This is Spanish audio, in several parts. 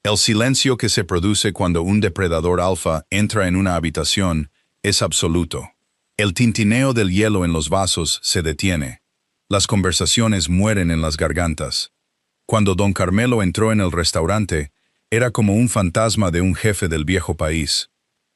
El silencio que se produce cuando un depredador alfa entra en una habitación es absoluto. El tintineo del hielo en los vasos se detiene. Las conversaciones mueren en las gargantas. Cuando don Carmelo entró en el restaurante, era como un fantasma de un jefe del viejo país.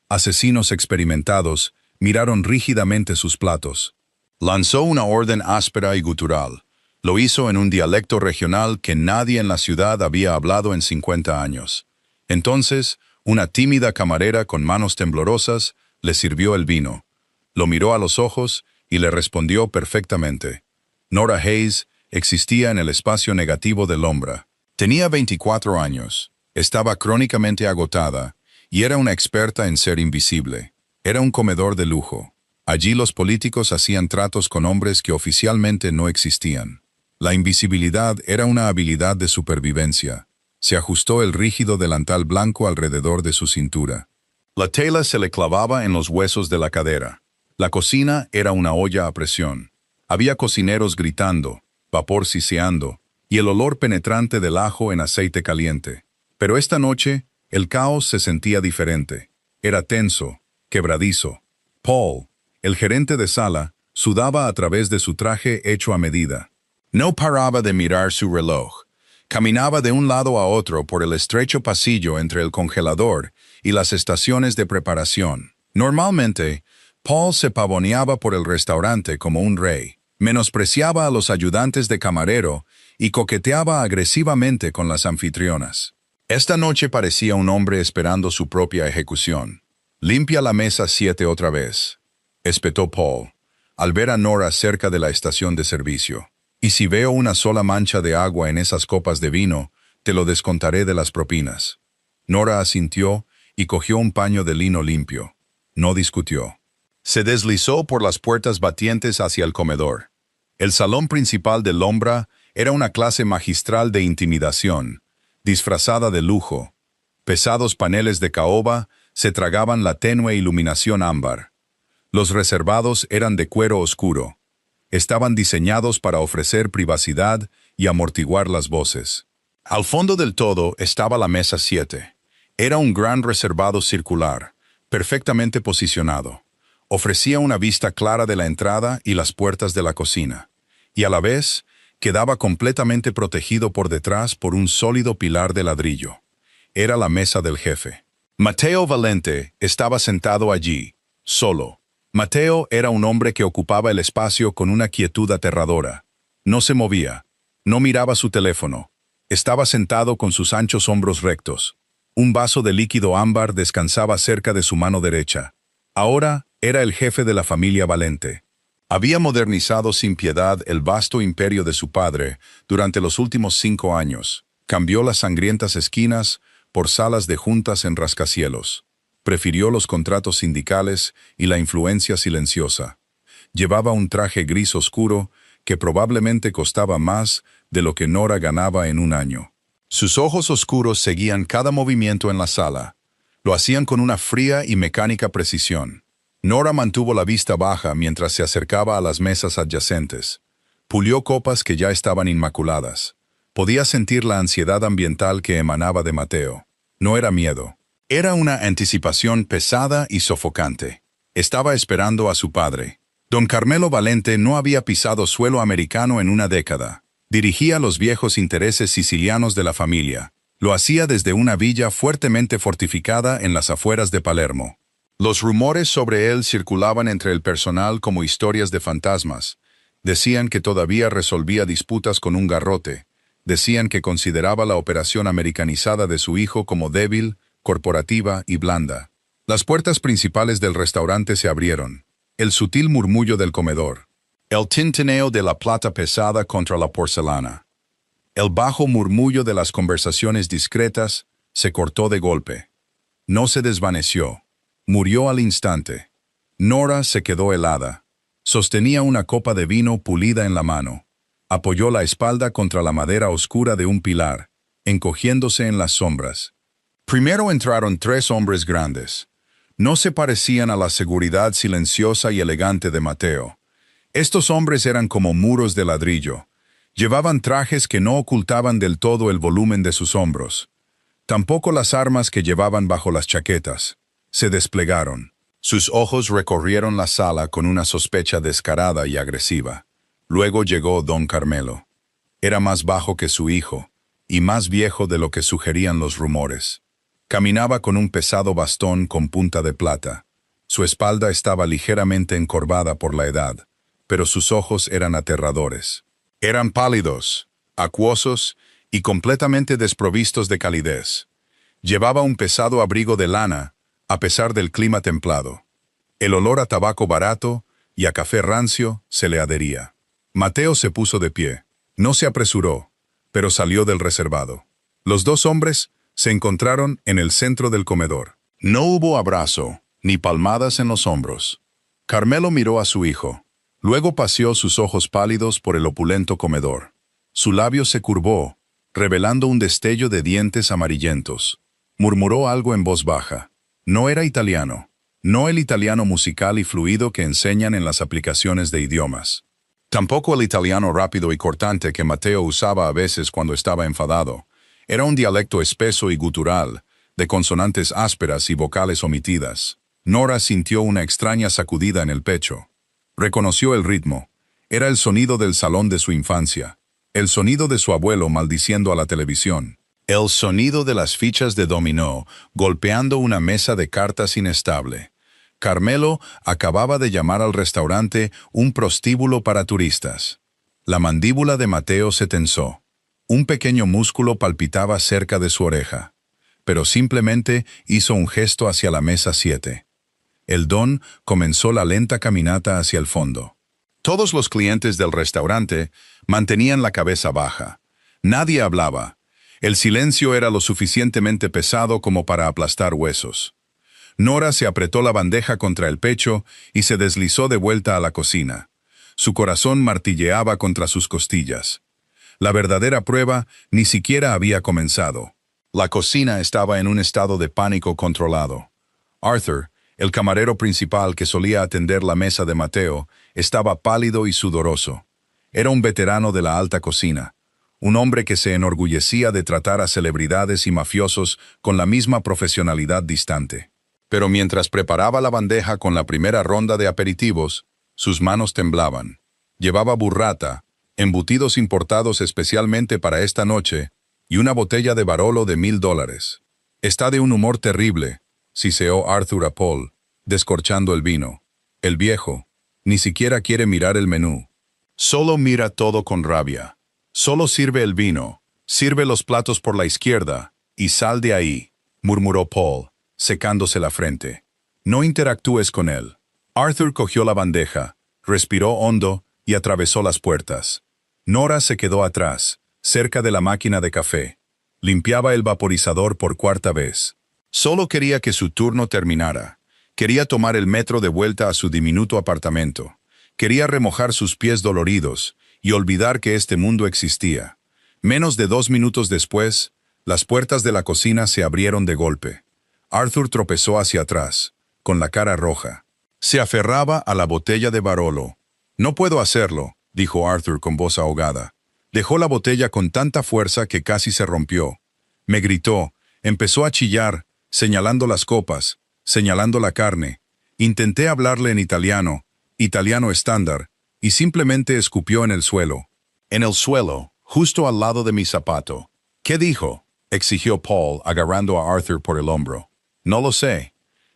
Asesinos experimentados miraron rígidamente sus platos. Lanzó una orden áspera y gutural. Lo hizo en un dialecto regional que nadie en la ciudad había hablado en 50 años. Entonces, una tímida camarera con manos temblorosas le sirvió el vino. Lo miró a los ojos y le respondió perfectamente. Nora Hayes existía en el espacio negativo del Lombra. Tenía 24 años, estaba crónicamente agotada y era una experta en ser invisible. Era un comedor de lujo. Allí los políticos hacían tratos con hombres que oficialmente no existían. La invisibilidad era una habilidad de supervivencia. Se ajustó el rígido delantal blanco alrededor de su cintura. La tela se le clavaba en los huesos de la cadera. La cocina era una olla a presión. Había cocineros gritando, vapor siseando, y el olor penetrante del ajo en aceite caliente. Pero esta noche, el caos se sentía diferente. Era tenso, quebradizo. Paul, el gerente de sala, sudaba a través de su traje hecho a medida. No paraba de mirar su reloj. Caminaba de un lado a otro por el estrecho pasillo entre el congelador y las estaciones de preparación. Normalmente, Paul se pavoneaba por el restaurante como un rey, menospreciaba a los ayudantes de camarero y coqueteaba agresivamente con las anfitrionas. Esta noche parecía un hombre esperando su propia ejecución. «Limpia la mesa 7 otra vez», espetó Paul, al ver a Nora cerca de la estación de servicio. «Y si veo una sola mancha de agua en esas copas de vino, te lo descontaré de las propinas». Nora asintió y cogió un paño de lino limpio. No discutió. Se deslizó por las puertas batientes hacia el comedor. El salón principal del Lombra era una clase magistral de intimidación, disfrazada de lujo. Pesados paneles de caoba se tragaban la tenue iluminación ámbar. Los reservados eran de cuero oscuro. Estaban diseñados para ofrecer privacidad y amortiguar las voces. Al fondo del todo estaba la mesa 7. Era un gran reservado circular, perfectamente posicionado. Ofrecía una vista clara de la entrada y las puertas de la cocina, y a la vez quedaba completamente protegido por detrás por un sólido pilar de ladrillo. Era la mesa del jefe. Mateo Valente estaba sentado allí, solo. Mateo era un hombre que ocupaba el espacio con una quietud aterradora. No se movía, no miraba su teléfono. Estaba sentado con sus anchos hombros rectos. Un vaso de líquido ámbar descansaba cerca de su mano derecha. Ahora era el jefe de la familia Valente. Había modernizado sin piedad el vasto imperio de su padre durante los últimos 5 años. Cambió las sangrientas esquinas por salas de juntas en rascacielos. Prefirió los contratos sindicales y la influencia silenciosa. Llevaba un traje gris oscuro que probablemente costaba más de lo que Nora ganaba en un año. Sus ojos oscuros seguían cada movimiento en la sala. Lo hacían con una fría y mecánica precisión. Nora mantuvo la vista baja mientras se acercaba a las mesas adyacentes. Pulió copas que ya estaban inmaculadas. Podía sentir la ansiedad ambiental que emanaba de Mateo. No era miedo. Era una anticipación pesada y sofocante. Estaba esperando a su padre. Don Carmelo Valente no había pisado suelo americano en una década. Dirigía los viejos intereses sicilianos de la familia. Lo hacía desde una villa fuertemente fortificada en las afueras de Palermo. Los rumores sobre él circulaban entre el personal como historias de fantasmas. Decían que todavía resolvía disputas con un garrote. Decían que consideraba la operación americanizada de su hijo como débil, corporativa y blanda. Las puertas principales del restaurante se abrieron. El sutil murmullo del comedor. El tintineo de la plata pesada contra la porcelana. El bajo murmullo de las conversaciones discretas se cortó de golpe. No se desvaneció. Murió al instante. Nora se quedó helada. Sostenía una copa de vino pulida en la mano. Apoyó la espalda contra la madera oscura de un pilar, encogiéndose en las sombras. Primero entraron 3 hombres grandes. No se parecían a la seguridad silenciosa y elegante de Mateo. Estos hombres eran como muros de ladrillo. Llevaban trajes que no ocultaban del todo el volumen de sus hombros. Tampoco las armas que llevaban bajo las chaquetas. Se desplegaron. Sus ojos recorrieron la sala con una sospecha descarada y agresiva. Luego llegó don Carmelo. Era más bajo que su hijo, y más viejo de lo que sugerían los rumores. Caminaba con un pesado bastón con punta de plata. Su espalda estaba ligeramente encorvada por la edad, pero sus ojos eran aterradores. Eran pálidos, acuosos y completamente desprovistos de calidez. Llevaba un pesado abrigo de lana, a pesar del clima templado. El olor a tabaco barato y a café rancio se le adhería. Mateo se puso de pie. No se apresuró, pero salió del reservado. Los dos hombres se encontraron en el centro del comedor. No hubo abrazo, ni palmadas en los hombros. Carmelo miró a su hijo. Luego paseó sus ojos pálidos por el opulento comedor. Su labio se curvó, revelando un destello de dientes amarillentos. Murmuró algo en voz baja. No era italiano. No el italiano musical y fluido que enseñan en las aplicaciones de idiomas. Tampoco el italiano rápido y cortante que Mateo usaba a veces cuando estaba enfadado. Era un dialecto espeso y gutural, de consonantes ásperas y vocales omitidas. Nora sintió una extraña sacudida en el pecho. Reconoció el ritmo. Era el sonido del salón de su infancia. El sonido de su abuelo maldiciendo a la televisión. El sonido de las fichas de dominó golpeando una mesa de cartas inestable. Carmelo acababa de llamar al restaurante un prostíbulo para turistas. La mandíbula de Mateo se tensó. Un pequeño músculo palpitaba cerca de su oreja, pero simplemente hizo un gesto hacia la mesa 7. El don comenzó la lenta caminata hacia el fondo. Todos los clientes del restaurante mantenían la cabeza baja. Nadie hablaba. El silencio era lo suficientemente pesado como para aplastar huesos. Nora se apretó la bandeja contra el pecho y se deslizó de vuelta a la cocina. Su corazón martilleaba contra sus costillas. La verdadera prueba ni siquiera había comenzado. La cocina estaba en un estado de pánico controlado. Arthur, el camarero principal que solía atender la mesa de Mateo, estaba pálido y sudoroso. Era un veterano de la alta cocina, un hombre que se enorgullecía de tratar a celebridades y mafiosos con la misma profesionalidad distante. Pero mientras preparaba la bandeja con la primera ronda de aperitivos, sus manos temblaban. Llevaba burrata, embutidos importados especialmente para esta noche, y una botella de Barolo de $1000. Está de un humor terrible, siseó Arthur a Paul, descorchando el vino. El viejo ni siquiera quiere mirar el menú. Solo mira todo con rabia. Solo sirve el vino, sirve los platos por la izquierda, y sal de ahí, murmuró Paul, secándose la frente. No interactúes con él. Arthur cogió la bandeja, respiró hondo y atravesó las puertas. Nora se quedó atrás, cerca de la máquina de café. Limpiaba el vaporizador por cuarta vez. Solo quería que su turno terminara. Quería tomar el metro de vuelta a su diminuto apartamento. Quería remojar sus pies doloridos y olvidar que este mundo existía. Menos de 2 minutos después, las puertas de la cocina se abrieron de golpe. Arthur tropezó hacia atrás, con la cara roja. Se aferraba a la botella de Barolo. «No puedo hacerlo», dijo Arthur con voz ahogada. Dejó la botella con tanta fuerza que casi se rompió. Me gritó, empezó a chillar, señalando las copas, señalando la carne. Intenté hablarle en italiano estándar, y simplemente escupió en el suelo. En el suelo, justo al lado de mi zapato. «¿Qué dijo?», exigió Paul, agarrando a Arthur por el hombro. «No lo sé.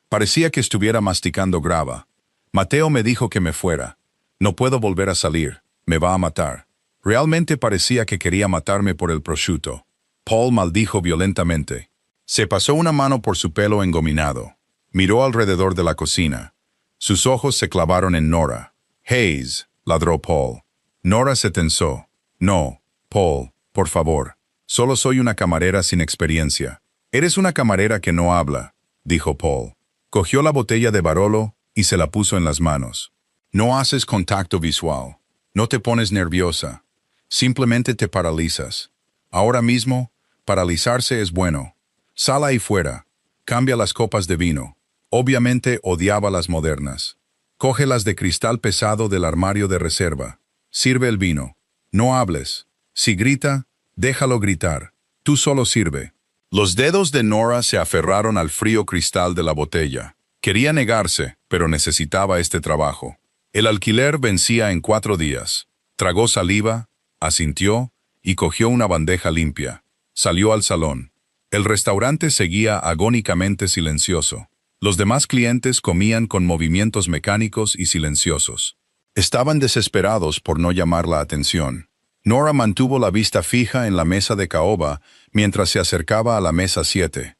Parecía que estuviera masticando grava. Mateo me dijo que me fuera. No puedo volver a salir. Me va a matar». Realmente parecía que quería matarme por el prosciutto. Paul maldijo violentamente. Se pasó una mano por su pelo engominado. Miró alrededor de la cocina. Sus ojos se clavaron en Nora. «Hayes», ladró Paul. Nora se tensó. «No, Paul, por favor. Solo soy una camarera sin experiencia». «Eres una camarera que no habla», dijo Paul. Cogió la botella de Barolo y se la puso en las manos. «No haces contacto visual. No te pones nerviosa. Simplemente te paralizas. Ahora mismo, paralizarse es bueno. Sal ahí fuera. Cambia las copas de vino». Obviamente odiaba las modernas. «Coge las de cristal pesado del armario de reserva. Sirve el vino. No hables. Si grita, déjalo gritar. Tú solo sirve». Los dedos de Nora se aferraron al frío cristal de la botella. Quería negarse, pero necesitaba este trabajo. El alquiler vencía en 4 días. Tragó saliva, asintió y cogió una bandeja limpia. Salió al salón. El restaurante seguía agónicamente silencioso. Los demás clientes comían con movimientos mecánicos y silenciosos. Estaban desesperados por no llamar la atención. Nora mantuvo la vista fija en la mesa de caoba mientras se acercaba a la mesa 7.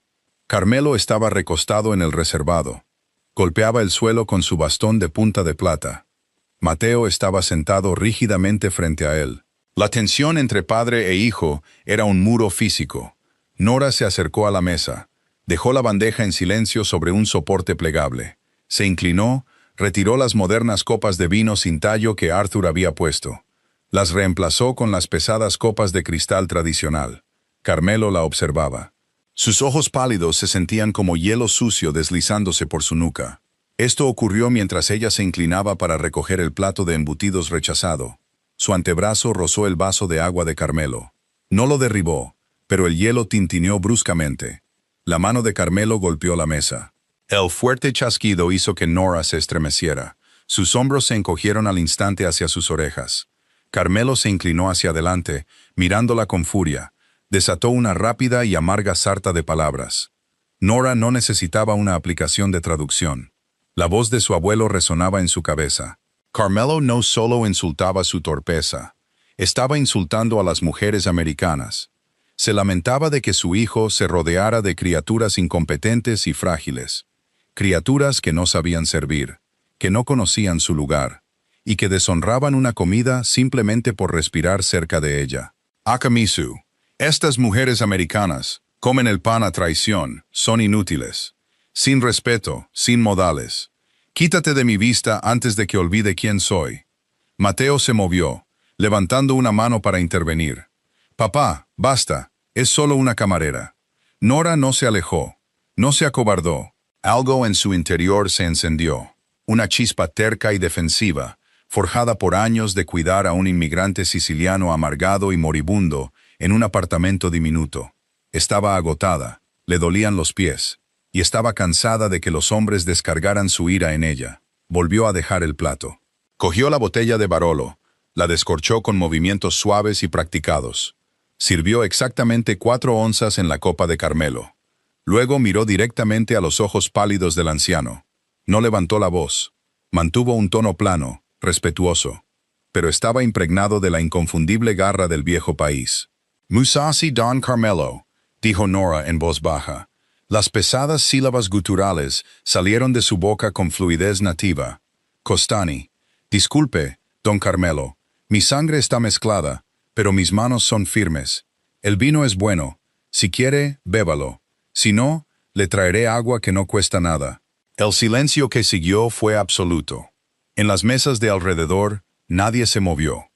Carmelo estaba recostado en el reservado. Golpeaba el suelo con su bastón de punta de plata. Mateo estaba sentado rígidamente frente a él. La tensión entre padre e hijo era un muro físico. Nora se acercó a la mesa. Dejó la bandeja en silencio sobre un soporte plegable. Se inclinó, retiró las modernas copas de vino sin tallo que Arthur había puesto. Las reemplazó con las pesadas copas de cristal tradicional. Carmelo la observaba. Sus ojos pálidos se sentían como hielo sucio deslizándose por su nuca. Esto ocurrió mientras ella se inclinaba para recoger el plato de embutidos rechazado. Su antebrazo rozó el vaso de agua de Carmelo. No lo derribó, pero el hielo tintineó bruscamente. La mano de Carmelo golpeó la mesa. El fuerte chasquido hizo que Nora se estremeciera. Sus hombros se encogieron al instante hacia sus orejas. Carmelo se inclinó hacia adelante, mirándola con furia. Desató una rápida y amarga sarta de palabras. Nora no necesitaba una aplicación de traducción. La voz de su abuelo resonaba en su cabeza. Carmelo no solo insultaba su torpeza, estaba insultando a las mujeres americanas. Se lamentaba de que su hijo se rodeara de criaturas incompetentes y frágiles. Criaturas que no sabían servir, que no conocían su lugar, y que deshonraban una comida simplemente por respirar cerca de ella. Akamisu, estas mujeres americanas comen el pan a traición, son inútiles. Sin respeto, sin modales. Quítate de mi vista antes de que olvide quién soy. Mateo se movió, levantando una mano para intervenir. Papá, basta, es solo una camarera. Nora no se alejó, no se acobardó. Algo en su interior se encendió. Una chispa terca y defensiva, forjada por años de cuidar a un inmigrante siciliano amargado y moribundo en un apartamento diminuto. Estaba agotada, le dolían los pies, y estaba cansada de que los hombres descargaran su ira en ella. Volvió a dejar el plato. Cogió la botella de Barolo, la descorchó con movimientos suaves y practicados. Sirvió exactamente 4 onzas en la copa de Carmelo. Luego miró directamente a los ojos pálidos del anciano. No levantó la voz. Mantuvo un tono plano, respetuoso, pero estaba impregnado de la inconfundible garra del viejo país. Musasi Don Carmelo, dijo Nora en voz baja. Las pesadas sílabas guturales salieron de su boca con fluidez nativa. Costani, disculpe, don Carmelo, mi sangre está mezclada, pero mis manos son firmes. El vino es bueno, si quiere, bébalo. Si no, le traeré agua que no cuesta nada. El silencio que siguió fue absoluto. En las mesas de alrededor, nadie se movió.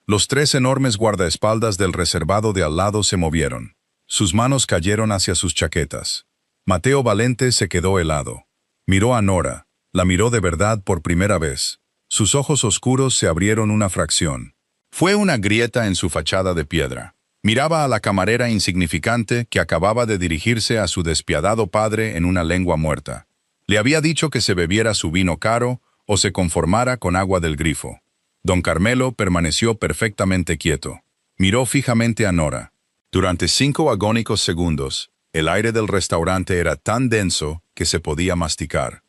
Los 3 enormes guardaespaldas del reservado de al lado se movieron. Sus manos cayeron hacia sus chaquetas. Mateo Valente se quedó helado. Miró a Nora, la miró de verdad por primera vez. Sus ojos oscuros se abrieron una fracción. Fue una grieta en su fachada de piedra. Miraba a la camarera insignificante que acababa de dirigirse a su despiadado padre en una lengua muerta. Le había dicho que se bebiera su vino caro o se conformara con agua del grifo. Don Carmelo permaneció perfectamente quieto. Miró fijamente a Nora. Durante 5 agónicos segundos, el aire del restaurante era tan denso que se podía masticar.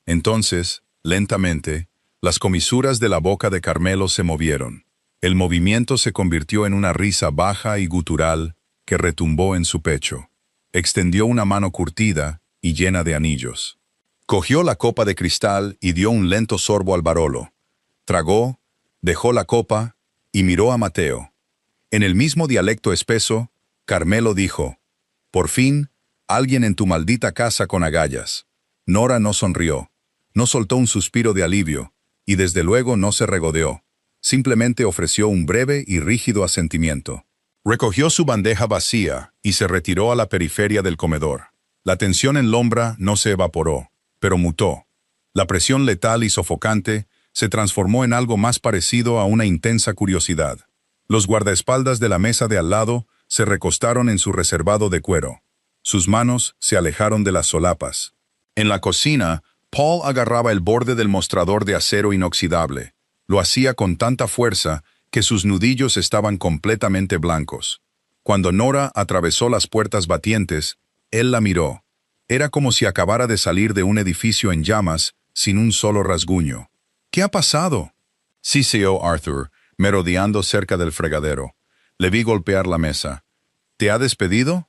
Entonces, lentamente, las comisuras de la boca de Carmelo se movieron. El movimiento se convirtió en una risa baja y gutural que retumbó en su pecho. Extendió una mano curtida y llena de anillos. Cogió la copa de cristal y dio un lento sorbo al Barolo. Tragó, dejó la copa y miró a Mateo. En el mismo dialecto espeso, Carmelo dijo: «Por fin, alguien en tu maldita casa con agallas». Nora no sonrió, no soltó un suspiro de alivio, y desde luego no se regodeó. Simplemente ofreció un breve y rígido asentimiento. Recogió su bandeja vacía y se retiró a la periferia del comedor. La tensión en Lombra no se evaporó, pero mutó. La presión letal y sofocante se transformó en algo más parecido a una intensa curiosidad. Los guardaespaldas de la mesa de al lado se recostaron en su reservado de cuero. Sus manos se alejaron de las solapas. En la cocina, Paul agarraba el borde del mostrador de acero inoxidable. Lo hacía con tanta fuerza que sus nudillos estaban completamente blancos. Cuando Nora atravesó las puertas batientes, él la miró. Era como si acabara de salir de un edificio en llamas, sin un solo rasguño. ¿Qué ha pasado? Siseó Arthur, merodeando cerca del fregadero. Le vi golpear la mesa. ¿Te ha despedido?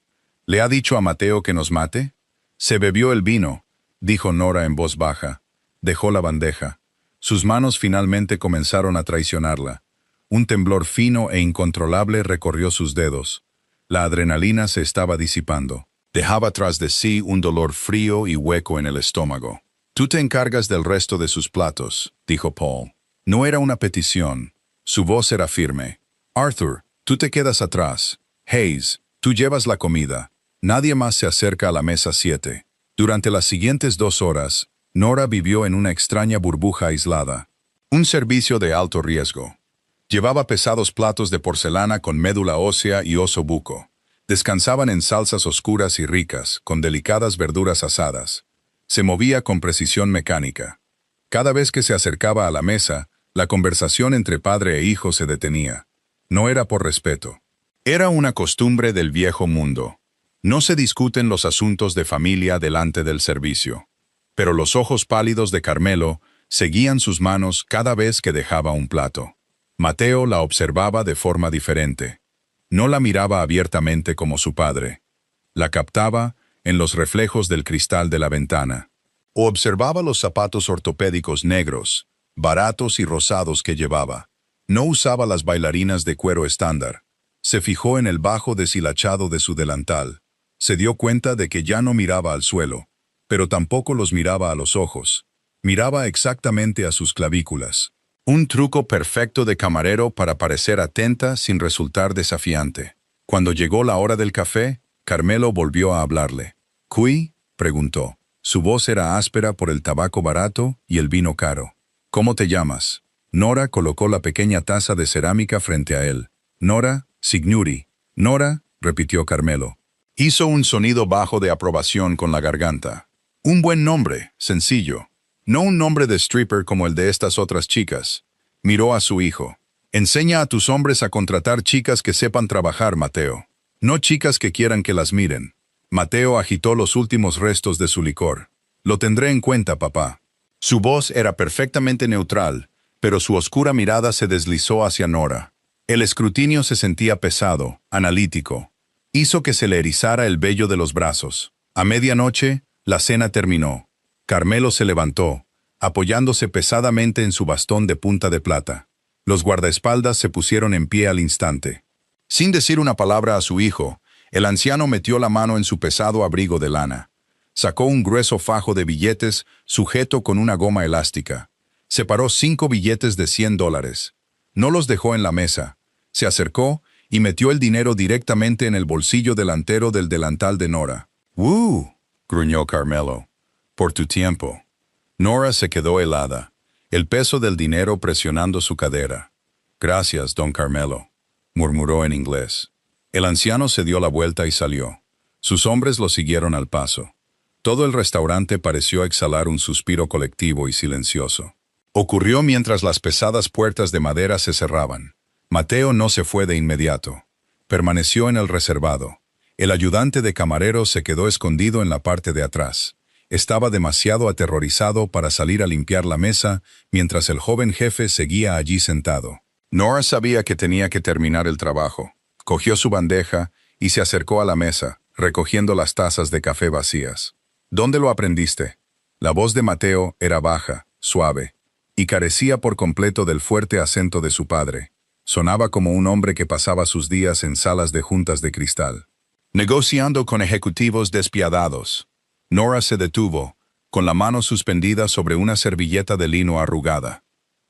¿Le ha dicho a Mateo que nos mate? Se bebió el vino, dijo Nora en voz baja. Dejó la bandeja. Sus manos finalmente comenzaron a traicionarla. Un temblor fino e incontrolable recorrió sus dedos. La adrenalina se estaba disipando. Dejaba tras de sí un dolor frío y hueco en el estómago. «Tú te encargas del resto de sus platos», dijo Paul. No era una petición. Su voz era firme. «Arthur, tú te quedas atrás. Hayes, tú llevas la comida. Nadie más se acerca a la mesa 7». Durante las siguientes 2 horas, Nora vivió en una extraña burbuja aislada. Un servicio de alto riesgo. Llevaba pesados platos de porcelana con médula ósea y oso buco. Descansaban en salsas oscuras y ricas, con delicadas verduras asadas. Se movía con precisión mecánica. Cada vez que se acercaba a la mesa, la conversación entre padre e hijo se detenía. No era por respeto. Era una costumbre del viejo mundo. No se discuten los asuntos de familia delante del servicio. Pero los ojos pálidos de Carmelo seguían sus manos cada vez que dejaba un plato. Mateo la observaba de forma diferente. No la miraba abiertamente como su padre. La captaba en los reflejos del cristal de la ventana. O observaba los zapatos ortopédicos negros, baratos y rosados que llevaba. No usaba las bailarinas de cuero estándar. Se fijó en el bajo deshilachado de su delantal. Se dio cuenta de que ya no miraba al suelo, pero tampoco los miraba a los ojos. Miraba exactamente a sus clavículas. Un truco perfecto de camarero para parecer atenta sin resultar desafiante. Cuando llegó la hora del café, Carmelo volvió a hablarle. «¿Cui?», preguntó. Su voz era áspera por el tabaco barato y el vino caro. «¿Cómo te llamas?». Nora colocó la pequeña taza de cerámica frente a él. «Nora Signori». «Nora», repitió Carmelo. Hizo un sonido bajo de aprobación con la garganta. «Un buen nombre, sencillo. No un nombre de stripper como el de estas otras chicas». Miró a su hijo. «Enseña a tus hombres a contratar chicas que sepan trabajar, Mateo. No chicas que quieran que las miren». Mateo agitó los últimos restos de su licor. «Lo tendré en cuenta, papá». Su voz era perfectamente neutral, pero su oscura mirada se deslizó hacia Nora. El escrutinio se sentía pesado, analítico. Hizo que se le erizara el vello de los brazos. A medianoche, la cena terminó. Carmelo se levantó, apoyándose pesadamente en su bastón de punta de plata. Los guardaespaldas se pusieron en pie al instante. Sin decir una palabra a su hijo, el anciano metió la mano en su pesado abrigo de lana. Sacó un grueso fajo de billetes sujeto con una goma elástica. Separó 5 billetes de $100. No los dejó en la mesa. Se acercó y metió el dinero directamente en el bolsillo delantero del delantal de Nora. «¡Uh!», gruñó Carmelo. «Por tu tiempo». Nora se quedó helada, el peso del dinero presionando su cadera. «Gracias, don Carmelo», murmuró en inglés. El anciano se dio la vuelta y salió. Sus hombres lo siguieron al paso. Todo el restaurante pareció exhalar un suspiro colectivo y silencioso. Ocurrió mientras las pesadas puertas de madera se cerraban. Mateo no se fue de inmediato. Permaneció en el reservado. El ayudante de camarero se quedó escondido en la parte de atrás. Estaba demasiado aterrorizado para salir a limpiar la mesa mientras el joven jefe seguía allí sentado. Nora sabía que tenía que terminar el trabajo. Cogió su bandeja y se acercó a la mesa, recogiendo las tazas de café vacías. «¿Dónde lo aprendiste?». La voz de Mateo era baja, suave, y carecía por completo del fuerte acento de su padre. Sonaba como un hombre que pasaba sus días en salas de juntas de cristal. «Negociando con ejecutivos despiadados». Nora se detuvo, con la mano suspendida sobre una servilleta de lino arrugada.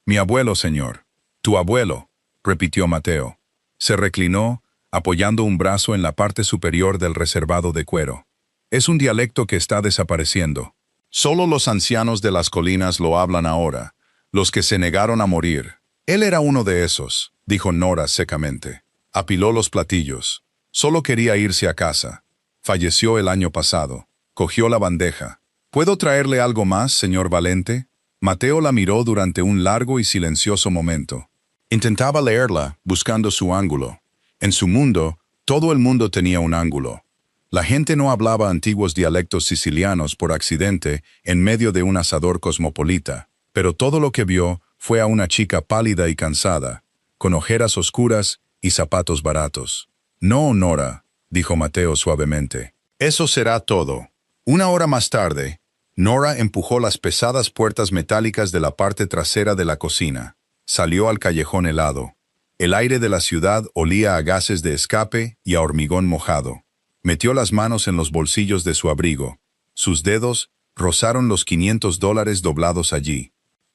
«Mi abuelo, señor». «Tu abuelo», repitió Mateo. Se reclinó, apoyando un brazo en la parte superior del reservado de cuero. «Es un dialecto que está desapareciendo. Solo los ancianos de las colinas lo hablan ahora, los que se negaron a morir. Él era uno de esos», dijo Nora secamente. Apiló los platillos. Solo quería irse a casa. Falleció el año pasado. Cogió la bandeja. ¿Puedo traerle algo más, señor Valente? Mateo la miró durante un largo y silencioso momento. Intentaba leerla, buscando su ángulo. En su mundo, todo el mundo tenía un ángulo. La gente no hablaba antiguos dialectos sicilianos por accidente en medio de un asador cosmopolita, pero todo lo que vio fue a una chica pálida y cansada, con ojeras oscuras y zapatos baratos. No, Nora, dijo Mateo suavemente. Eso será todo. Una hora más tarde, Nora empujó las pesadas puertas metálicas de la parte trasera de la cocina. Salió al callejón helado. El aire de la ciudad olía a gases de escape y a hormigón mojado. Metió las manos en los bolsillos de su abrigo. Sus dedos rozaron los $500 doblados allí.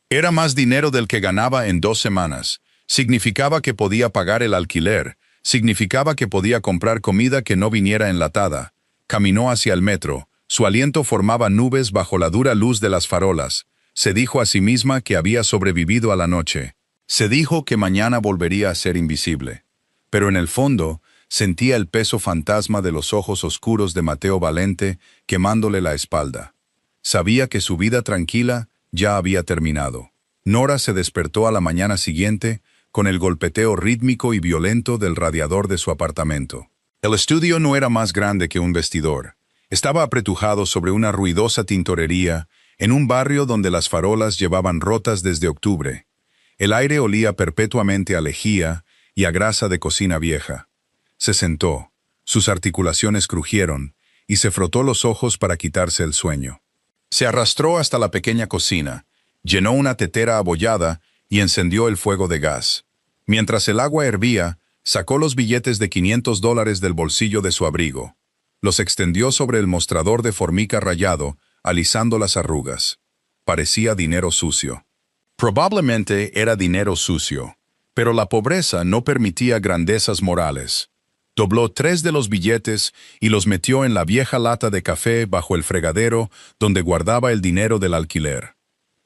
Era más dinero del que ganaba en 2 semanas. Significaba que podía pagar el alquiler. Significaba que podía comprar comida que no viniera enlatada. Caminó hacia el metro. Su aliento formaba nubes bajo la dura luz de las farolas. Se dijo a sí misma que había sobrevivido a la noche. Se dijo que mañana volvería a ser invisible. Pero en el fondo, sentía el peso fantasma de los ojos oscuros de Mateo Valente quemándole la espalda. Sabía que su vida tranquila ya había terminado. Nora se despertó a la mañana siguiente con el golpeteo rítmico y violento del radiador de su apartamento. El estudio no era más grande que un vestidor. Estaba apretujado sobre una ruidosa tintorería en un barrio donde las farolas llevaban rotas desde octubre. El aire olía perpetuamente a lejía y a grasa de cocina vieja. Se sentó, sus articulaciones crujieron y se frotó los ojos para quitarse el sueño. Se arrastró hasta la pequeña cocina, llenó una tetera abollada y encendió el fuego de gas. Mientras el agua hervía, sacó los billetes de $500 del bolsillo de su abrigo. Los extendió sobre el mostrador de formica rayado, alisando las arrugas. Parecía dinero sucio. Probablemente era dinero sucio, pero la pobreza no permitía grandezas morales. Dobló 3 de los billetes y los metió en la vieja lata de café bajo el fregadero donde guardaba el dinero del alquiler.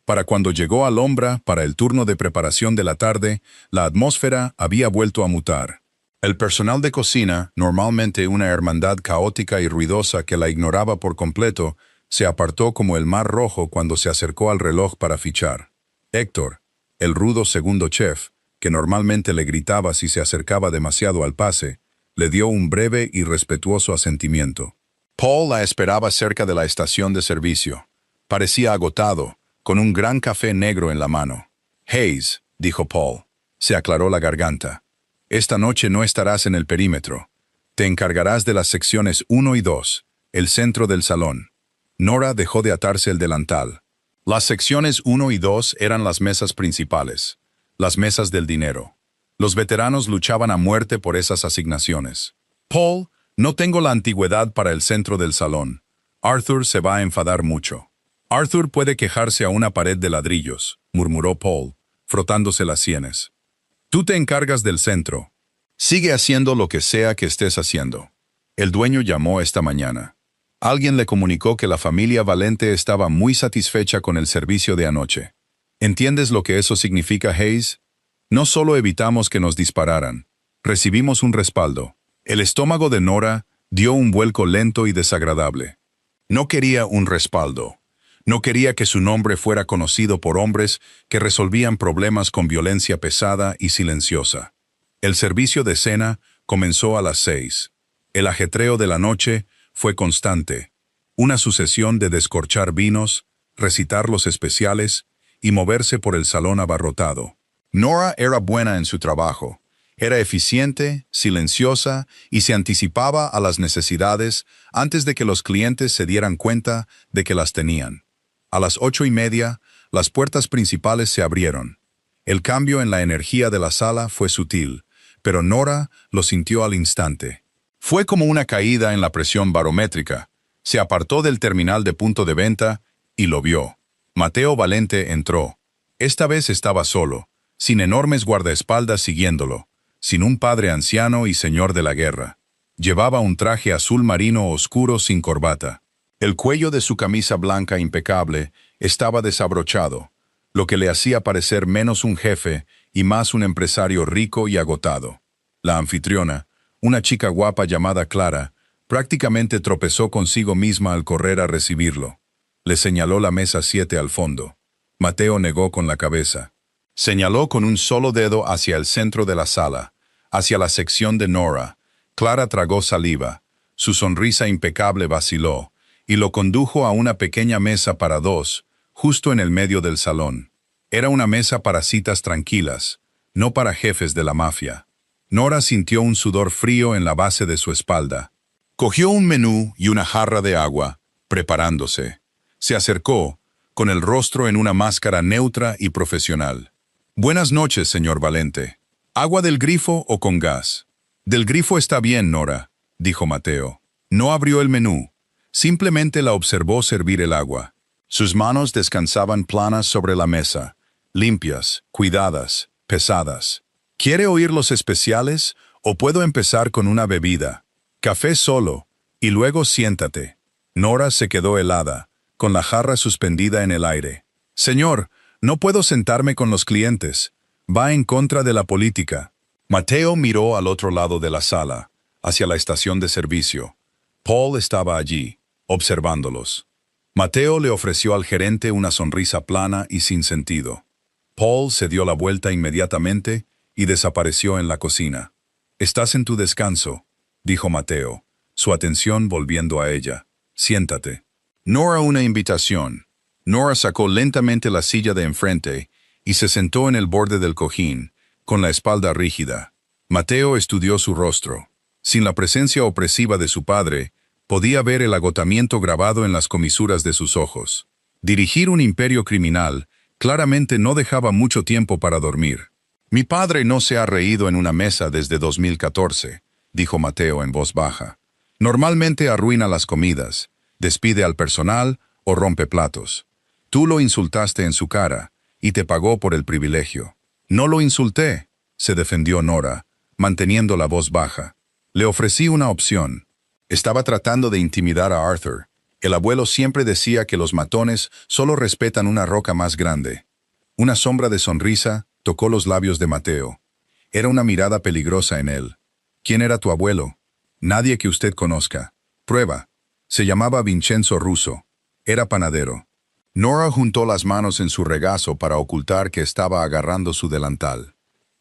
Para cuando llegó a Lombra para el turno de preparación de la tarde, la atmósfera había vuelto a mutar. El personal de cocina, normalmente una hermandad caótica y ruidosa que la ignoraba por completo, se apartó como el mar rojo cuando se acercó al reloj para fichar. Héctor, el rudo segundo chef, que normalmente le gritaba si se acercaba demasiado al pase, le dio un breve y respetuoso asentimiento. Paul la esperaba cerca de la estación de servicio. Parecía agotado, con un gran café negro en la mano. «Hayes», dijo Paul. Se aclaró la garganta. «Esta noche no estarás en el perímetro. Te encargarás de las secciones 1 y 2, el centro del salón». Nora dejó de atarse el delantal. Las secciones 1 y 2 eran las mesas principales, las mesas del dinero. Los veteranos luchaban a muerte por esas asignaciones. «Paul, no tengo la antigüedad para el centro del salón. Arthur se va a enfadar mucho». «Arthur puede quejarse a una pared de ladrillos», murmuró Paul, frotándose las sienes. «Tú te encargas del centro. Sigue haciendo lo que sea que estés haciendo». El dueño llamó esta mañana. Alguien le comunicó que la familia Valente estaba muy satisfecha con el servicio de anoche. ¿Entiendes lo que eso significa, Hayes? No solo evitamos que nos dispararan, recibimos un respaldo. El estómago de Nora dio un vuelco lento y desagradable. No quería un respaldo. No quería que su nombre fuera conocido por hombres que resolvían problemas con violencia pesada y silenciosa. El servicio de cena comenzó a las 6. El ajetreo de la noche fue constante. Una sucesión de descorchar vinos, recitar los especiales y moverse por el salón abarrotado. Nora era buena en su trabajo. Era eficiente, silenciosa y se anticipaba a las necesidades antes de que los clientes se dieran cuenta de que las tenían. A las 8:30, las puertas principales se abrieron. El cambio en la energía de la sala fue sutil, pero Nora lo sintió al instante. Fue como una caída en la presión barométrica. Se apartó del terminal de punto de venta y lo vio. Mateo Valente entró. Esta vez estaba solo, sin enormes guardaespaldas siguiéndolo, sin un padre anciano y señor de la guerra. Llevaba un traje azul marino oscuro sin corbata. El cuello de su camisa blanca impecable estaba desabrochado, lo que le hacía parecer menos un jefe y más un empresario rico y agotado. La anfitriona, una chica guapa llamada Clara, Prácticamente tropezó consigo misma al correr a recibirlo. Le señaló la mesa 7 al fondo. Mateo negó con la cabeza. Señaló con un solo dedo hacia el centro de la sala, hacia la sección de Nora. Clara tragó saliva. Su sonrisa impecable vaciló, y lo condujo a una pequeña mesa para dos, justo en el medio del salón. Era una mesa para citas tranquilas, no para jefes de la mafia. Nora sintió un sudor frío en la base de su espalda. Cogió un menú y una jarra de agua, preparándose. Se acercó, con el rostro en una máscara neutra y profesional. «Buenas noches, señor Valente. ¿Agua del grifo o con gas?» «Del grifo está bien, Nora», dijo Mateo. No abrió el menú. Simplemente la observó servir el agua. Sus manos descansaban planas sobre la mesa, limpias, cuidadas, pesadas. ¿Quiere oír los especiales o puedo empezar con una bebida? Café solo, y luego siéntate. Nora se quedó helada, con la jarra suspendida en el aire. Señor, no puedo sentarme con los clientes. Va en contra de la política. Mateo miró al otro lado de la sala, hacia la estación de servicio. Paul estaba allí, observándolos. Mateo le ofreció al gerente una sonrisa plana y sin sentido. Paul se dio la vuelta inmediatamente y desapareció en la cocina. «Estás en tu descanso», dijo Mateo, su atención volviendo a ella. «Siéntate». Nora una invitación. Nora sacó lentamente la silla de enfrente y se sentó en el borde del cojín, con la espalda rígida. Mateo estudió su rostro. Sin la presencia opresiva de su padre, podía ver el agotamiento grabado en las comisuras de sus ojos. Dirigir un imperio criminal claramente no dejaba mucho tiempo para dormir. «Mi padre no se ha reído en una mesa desde 2014», dijo Mateo en voz baja. «Normalmente arruina las comidas, despide al personal o rompe platos. Tú lo insultaste en su cara y te pagó por el privilegio». «No lo insulté», se defendió Nora, manteniendo la voz baja. «Le ofrecí una opción. Estaba tratando de intimidar a Arthur. El abuelo siempre decía que los matones solo respetan una roca más grande». Una sombra de sonrisa tocó los labios de Mateo. Era una mirada peligrosa en él. «¿Quién era tu abuelo?» «Nadie que usted conozca». «Prueba». Se llamaba Vincenzo Russo. Era panadero. Nora juntó las manos en su regazo para ocultar que estaba agarrando su delantal.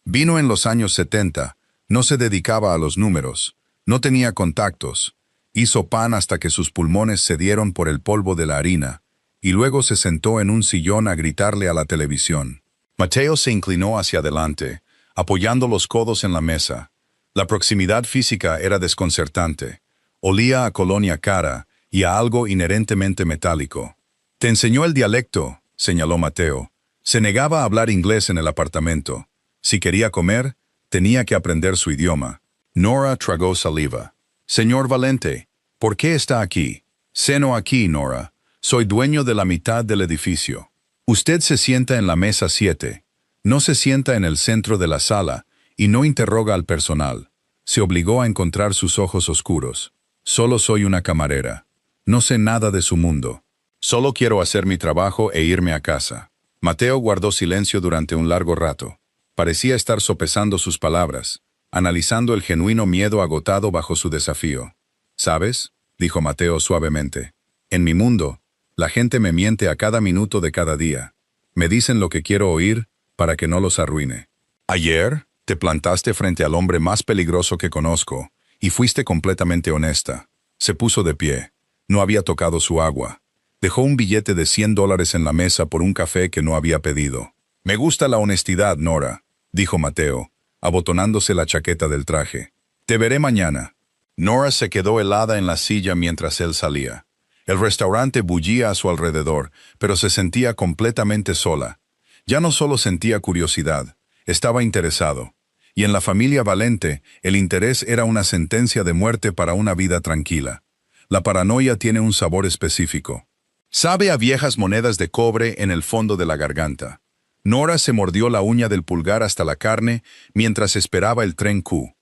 Vino en los años 70, no se dedicaba a los números, no tenía contactos. Hizo pan hasta que sus pulmones cedieron por el polvo de la harina, y luego se sentó en un sillón a gritarle a la televisión. Mateo se inclinó hacia adelante, apoyando los codos en la mesa. La proximidad física era desconcertante. Olía a colonia cara y a algo inherentemente metálico. «Te enseñó el dialecto», señaló Mateo. Se negaba a hablar inglés en el apartamento. Si quería comer, tenía que aprender su idioma. Nora tragó saliva. «Señor Valente, ¿por qué está aquí?» «Ceno aquí, Nora. Soy dueño de la mitad del edificio. Usted se sienta en la mesa 7. No se sienta en el centro de la sala y no interroga al personal». Se obligó a encontrar sus ojos oscuros. «Solo soy una camarera. No sé nada de su mundo. Solo quiero hacer mi trabajo e irme a casa». Mateo guardó silencio durante un largo rato. Parecía estar sopesando sus palabras, analizando el genuino miedo agotado bajo su desafío. «¿Sabes?», dijo Mateo suavemente. «En mi mundo, la gente me miente a cada minuto de cada día. Me dicen lo que quiero oír para que no los arruine. Ayer te plantaste frente al hombre más peligroso que conozco y fuiste completamente honesta». Se puso de pie. No había tocado su agua. Dejó un billete de $100 en la mesa por un café que no había pedido. «Me gusta la honestidad, Nora», dijo Mateo, abotonándose la chaqueta del traje. «Te veré mañana». Nora se quedó helada en la silla mientras él salía. El restaurante bullía a su alrededor, pero se sentía completamente sola. Ya no solo sentía curiosidad, estaba interesado. Y en la familia Valente, el interés era una sentencia de muerte para una vida tranquila. La paranoia tiene un sabor específico. Sabe a viejas monedas de cobre en el fondo de la garganta. Nora se mordió la uña del pulgar hasta la carne mientras esperaba el tren Q.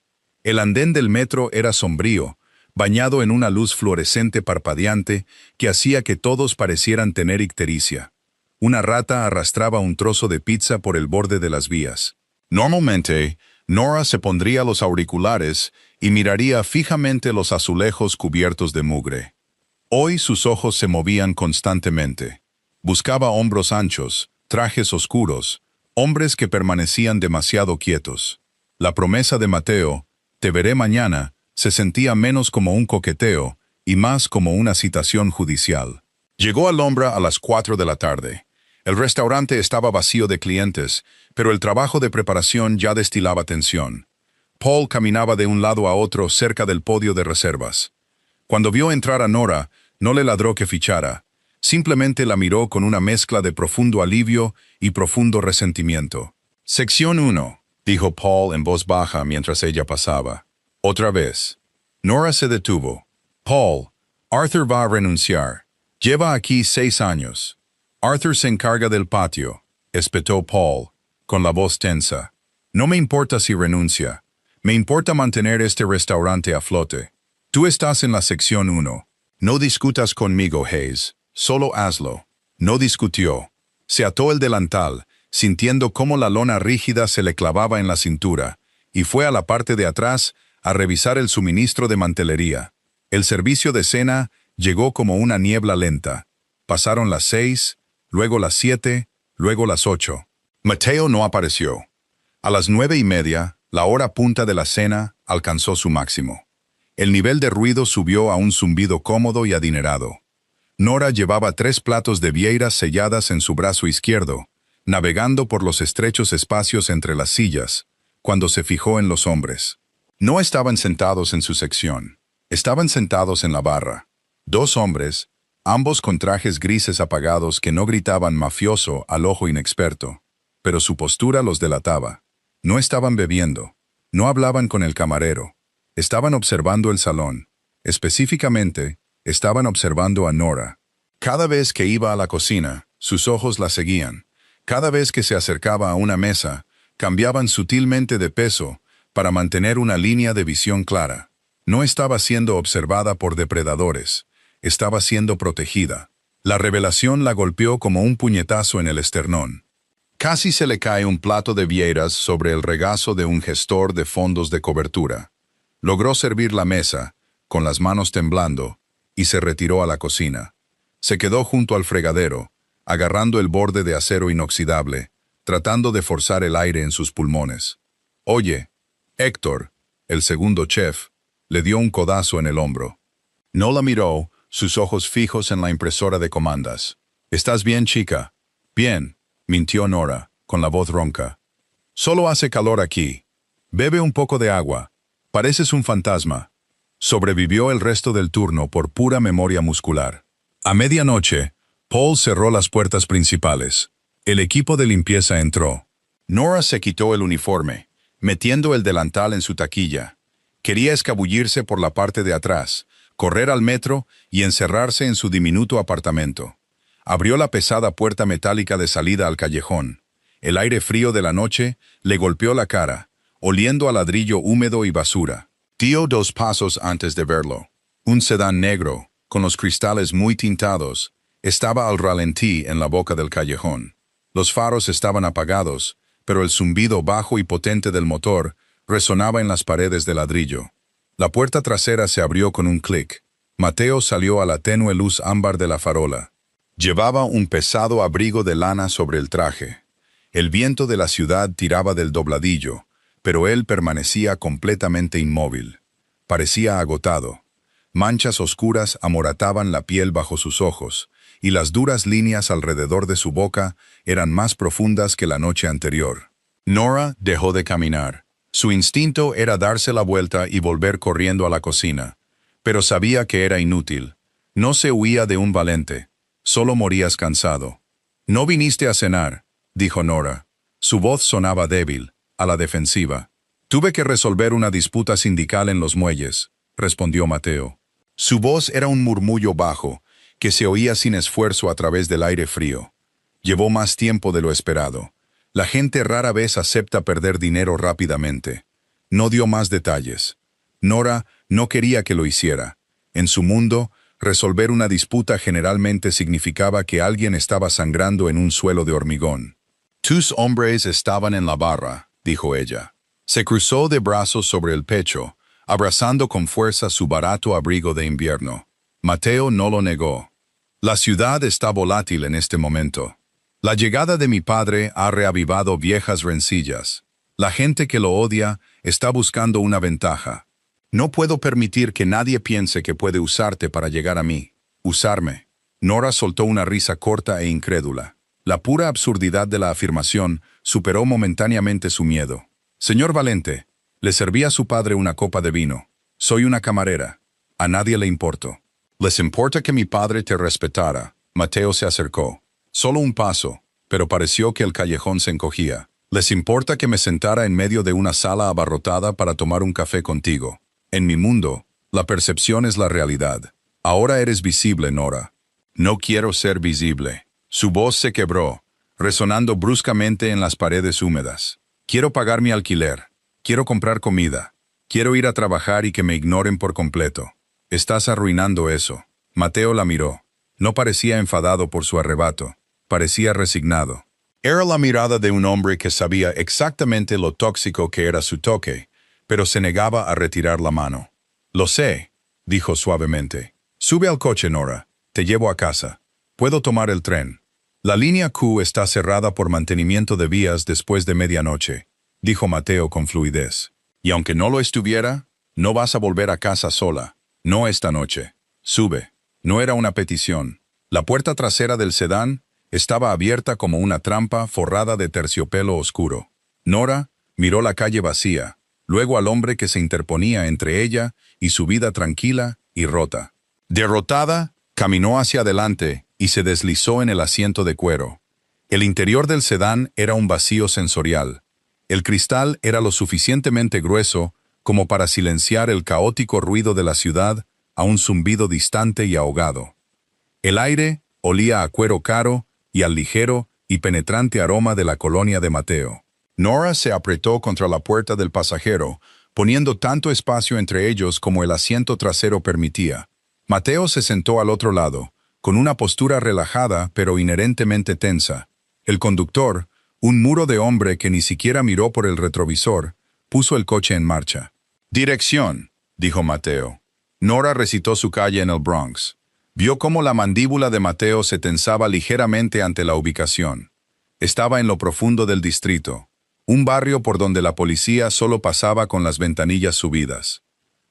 El andén del metro era sombrío, bañado en una luz fluorescente parpadeante que hacía que todos parecieran tener ictericia. Una rata arrastraba un trozo de pizza por el borde de las vías. Normalmente, Nora se pondría los auriculares y miraría fijamente los azulejos cubiertos de mugre. Hoy sus ojos se movían constantemente. Buscaba hombros anchos, trajes oscuros, hombres que permanecían demasiado quietos. La promesa de Mateo, «Te veré mañana», se sentía menos como un coqueteo y más como una citación judicial. Llegó a Lombra a las 4 de la tarde. El restaurante estaba vacío de clientes, pero el trabajo de preparación ya destilaba tensión. Paul caminaba de un lado a otro cerca del podio de reservas. Cuando vio entrar a Nora, no le ladró que fichara. Simplemente la miró con una mezcla de profundo alivio y profundo resentimiento. «Sección 1», dijo Paul en voz baja mientras ella pasaba. Otra vez. Nora se detuvo. «Paul, Arthur va a renunciar. Lleva aquí 6 años. Arthur se encarga del patio», espetó Paul, con la voz tensa. «No me importa si renuncia. Me importa mantener este restaurante a flote. Tú estás en la sección 1. No discutas conmigo, Hayes. Solo hazlo». No discutió. Se ató el delantal, sintiendo cómo la lona rígida se le clavaba en la cintura, y fue a la parte de atrás a revisar el suministro de mantelería. El servicio de cena llegó como una niebla lenta. Pasaron las 6, luego las 7, luego las 8. Mateo no apareció. A las 9:30, la hora punta de la cena alcanzó su máximo. El nivel de ruido subió a un zumbido cómodo y adinerado. Nora llevaba 3 platos de vieiras selladas en su brazo izquierdo, navegando por los estrechos espacios entre las sillas, cuando se fijó en los hombres. No estaban sentados en su sección. Estaban sentados en la barra. 2 hombres, ambos con trajes grises apagados que no gritaban mafioso al ojo inexperto, pero su postura los delataba. No estaban bebiendo, no hablaban con el camarero, estaban observando el salón. Específicamente, estaban observando a Nora. Cada vez que iba a la cocina, sus ojos la seguían. Cada vez que se acercaba a una mesa, cambiaban sutilmente de peso para mantener una línea de visión clara. No estaba siendo observada por depredadores, estaba siendo protegida. La revelación la golpeó como un puñetazo en el esternón. Casi se le cae un plato de vieiras sobre el regazo de un gestor de fondos de cobertura. Logró servir la mesa, con las manos temblando, y se retiró a la cocina. Se quedó junto al fregadero, agarrando el borde de acero inoxidable, tratando de forzar el aire en sus pulmones. «Oye», Héctor, el segundo chef, le dio un codazo en el hombro. No la miró, sus ojos fijos en la impresora de comandas. «¿Estás bien, chica?» «Bien», mintió Nora, con la voz ronca. «Solo hace calor aquí. Bebe un poco de agua. Pareces un fantasma». Sobrevivió el resto del turno por pura memoria muscular. A medianoche, Paul cerró las puertas principales. El equipo de limpieza entró. Nora se quitó el uniforme, metiendo el delantal en su taquilla. Quería escabullirse por la parte de atrás, correr al metro y encerrarse en su diminuto apartamento. Abrió la pesada puerta metálica de salida al callejón. El aire frío de la noche le golpeó la cara, oliendo a ladrillo húmedo y basura. Dio 2 pasos antes de verlo. Un sedán negro, con los cristales muy tintados, estaba al ralentí en la boca del callejón. Los faros estaban apagados, pero el zumbido bajo y potente del motor resonaba en las paredes de ladrillo. La puerta trasera se abrió con un clic. Mateo salió a la tenue luz ámbar de la farola. Llevaba un pesado abrigo de lana sobre el traje. El viento de la ciudad tiraba del dobladillo, pero él permanecía completamente inmóvil. Parecía agotado. Manchas oscuras amorataban la piel bajo sus ojos, y las duras líneas alrededor de su boca eran más profundas que la noche anterior. Nora dejó de caminar. Su instinto era darse la vuelta y volver corriendo a la cocina, pero sabía que era inútil. No se huía de un valente, solo morías cansado. «No viniste a cenar», dijo Nora. Su voz sonaba débil, a la defensiva. «Tuve que resolver una disputa sindical en los muelles», respondió Mateo. Su voz era un murmullo bajo, que se oía sin esfuerzo a través del aire frío. Llevó más tiempo de lo esperado. La gente rara vez acepta perder dinero rápidamente. No dio más detalles. Nora no quería que lo hiciera. En su mundo, resolver una disputa generalmente significaba que alguien estaba sangrando en un suelo de hormigón. «Tus hombres estaban en la barra», dijo ella. Se cruzó de brazos sobre el pecho, abrazando con fuerza su barato abrigo de invierno. Mateo no lo negó. La ciudad está volátil en este momento. La llegada de mi padre ha reavivado viejas rencillas. La gente que lo odia está buscando una ventaja. No puedo permitir que nadie piense que puede usarte para llegar a mí. Usarme. Nora soltó una risa corta e incrédula. La pura absurdidad de la afirmación superó momentáneamente su miedo. Señor Valente, le serví a su padre una copa de vino. Soy una camarera. A nadie le importo. ¿Les importa que mi padre te respetara? Mateo se acercó. Solo un paso, pero pareció que el callejón se encogía. ¿Les importa que me sentara en medio de una sala abarrotada para tomar un café contigo? En mi mundo, la percepción es la realidad. Ahora eres visible, Nora. No quiero ser visible. Su voz se quebró, resonando bruscamente en las paredes húmedas. Quiero pagar mi alquiler. Quiero comprar comida. Quiero ir a trabajar y que me ignoren por completo. Estás arruinando eso. Mateo la miró. No parecía enfadado por su arrebato. Parecía resignado. Era la mirada de un hombre que sabía exactamente lo tóxico que era su toque, pero se negaba a retirar la mano. Lo sé, dijo suavemente. Sube al coche, Nora. Te llevo a casa. Puedo tomar el tren. La línea Q está cerrada por mantenimiento de vías después de medianoche, dijo Mateo con fluidez. Y aunque no lo estuviera, no vas a volver a casa sola. No esta noche. Sube. No era una petición. La puerta trasera del sedán estaba abierta como una trampa forrada de terciopelo oscuro. Nora miró la calle vacía, luego al hombre que se interponía entre ella y su vida tranquila y rota. Derrotada, caminó hacia adelante y se deslizó en el asiento de cuero. El interior del sedán era un vacío sensorial. El cristal era lo suficientemente grueso como para silenciar el caótico ruido de la ciudad a un zumbido distante y ahogado. El aire olía a cuero caro y al ligero y penetrante aroma de la colonia de Mateo. Nora se apretó contra la puerta del pasajero, poniendo tanto espacio entre ellos como el asiento trasero permitía. Mateo se sentó al otro lado, con una postura relajada pero inherentemente tensa. El conductor, un muro de hombre que ni siquiera miró por el retrovisor, puso el coche en marcha. «Dirección», dijo Mateo. Nora recitó su calle en el Bronx. Vio cómo la mandíbula de Mateo se tensaba ligeramente ante la ubicación. Estaba en lo profundo del distrito, un barrio por donde la policía solo pasaba con las ventanillas subidas.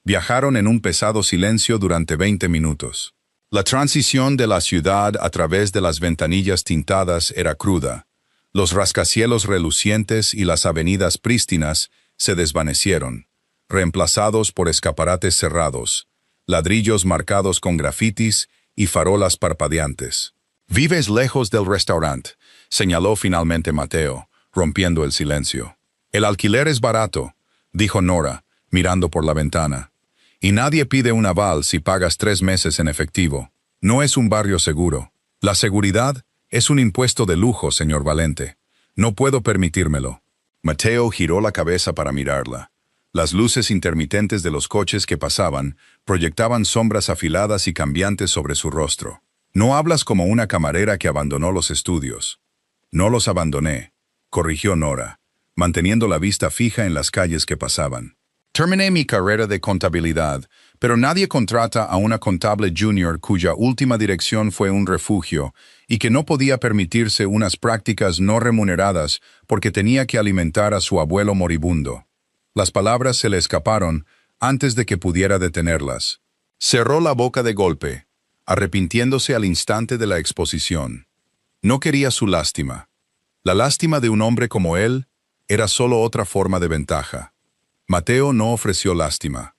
Viajaron en un pesado silencio durante 20 minutos. La transición de la ciudad a través de las ventanillas tintadas era cruda. Los rascacielos relucientes y las avenidas prístinas se desvanecieron, reemplazados por escaparates cerrados, ladrillos marcados con grafitis y farolas parpadeantes. «Vives lejos del restaurante», señaló finalmente Mateo, rompiendo el silencio. «El alquiler es barato», dijo Nora, mirando por la ventana. «Y nadie pide un aval si pagas 3 meses en efectivo. No es un barrio seguro. La seguridad es un impuesto de lujo, señor Valente. No puedo permitírmelo». Mateo giró la cabeza para mirarla. Las luces intermitentes de los coches que pasaban proyectaban sombras afiladas y cambiantes sobre su rostro. «No hablas como una camarera que abandonó los estudios». «No los abandoné», corrigió Nora, manteniendo la vista fija en las calles que pasaban. «Terminé mi carrera de contabilidad, pero nadie contrata a una contable junior cuya última dirección fue un refugio y que no podía permitirse unas prácticas no remuneradas porque tenía que alimentar a su abuelo moribundo». Las palabras se le escaparon antes de que pudiera detenerlas. Cerró la boca de golpe, arrepintiéndose al instante de la exposición. No quería su lástima. La lástima de un hombre como él era solo otra forma de ventaja. Mateo no ofreció lástima.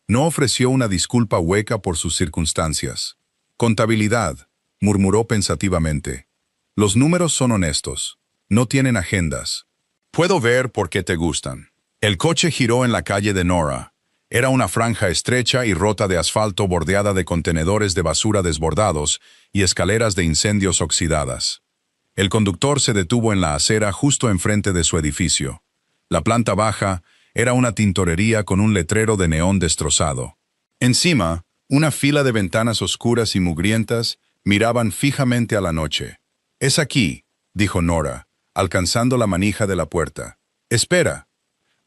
No ofreció una disculpa hueca por sus circunstancias. «Contabilidad», murmuró pensativamente. «Los números son honestos. No tienen agendas. Puedo ver por qué te gustan». El coche giró en la calle de Nora. Era una franja estrecha y rota de asfalto bordeada de contenedores de basura desbordados y escaleras de incendios oxidadas. El conductor se detuvo en la acera justo enfrente de su edificio. La planta baja era una tintorería con un letrero de neón destrozado. Encima, una fila de ventanas oscuras y mugrientas miraban fijamente a la noche. «Es aquí», dijo Nora, alcanzando la manija de la puerta. «Espera».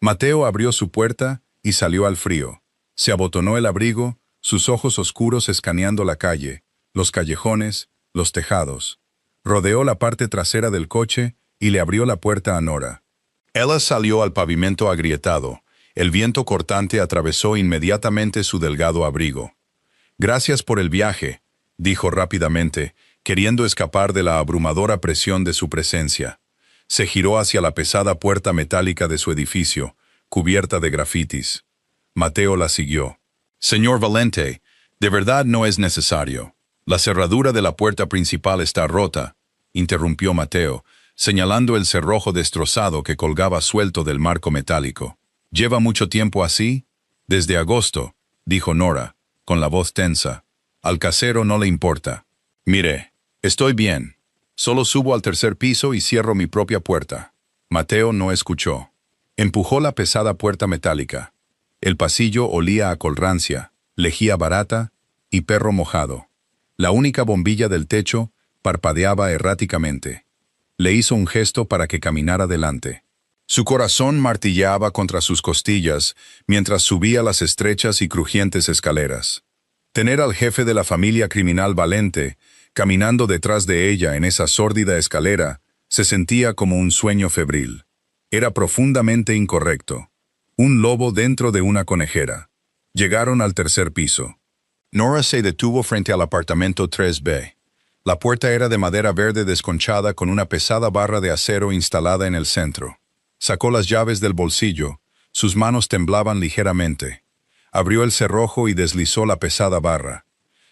Mateo abrió su puerta y salió al frío. Se abotonó el abrigo, sus ojos oscuros escaneando la calle, los callejones, los tejados. Rodeó la parte trasera del coche y le abrió la puerta a Nora. Ella salió al pavimento agrietado. El viento cortante atravesó inmediatamente su delgado abrigo. «Gracias por el viaje», dijo rápidamente, queriendo escapar de la abrumadora presión de su presencia. Se giró hacia la pesada puerta metálica de su edificio, cubierta de grafitis. Mateo la siguió. «Señor Valente, de verdad no es necesario. La cerradura de la puerta principal está rota», interrumpió Mateo, señalando el cerrojo destrozado que colgaba suelto del marco metálico. «¿Lleva mucho tiempo así?» «Desde agosto», dijo Nora, con la voz tensa. «Al casero no le importa». «Mire, estoy bien. Solo subo al tercer piso y cierro mi propia puerta». Mateo no escuchó. Empujó la pesada puerta metálica. El pasillo olía a colrancia, lejía barata y perro mojado. La única bombilla del techo parpadeaba erráticamente. Le hizo un gesto para que caminara adelante. Su corazón martilleaba contra sus costillas mientras subía las estrechas y crujientes escaleras. Tener al jefe de la familia criminal Valente caminando detrás de ella en esa sórdida escalera se sentía como un sueño febril. Era profundamente incorrecto. Un lobo dentro de una conejera. Llegaron al tercer piso. Nora se detuvo frente al apartamento 3B. La puerta era de madera verde desconchada con una pesada barra de acero instalada en el centro. Sacó las llaves del bolsillo. Sus manos temblaban ligeramente. Abrió el cerrojo y deslizó la pesada barra.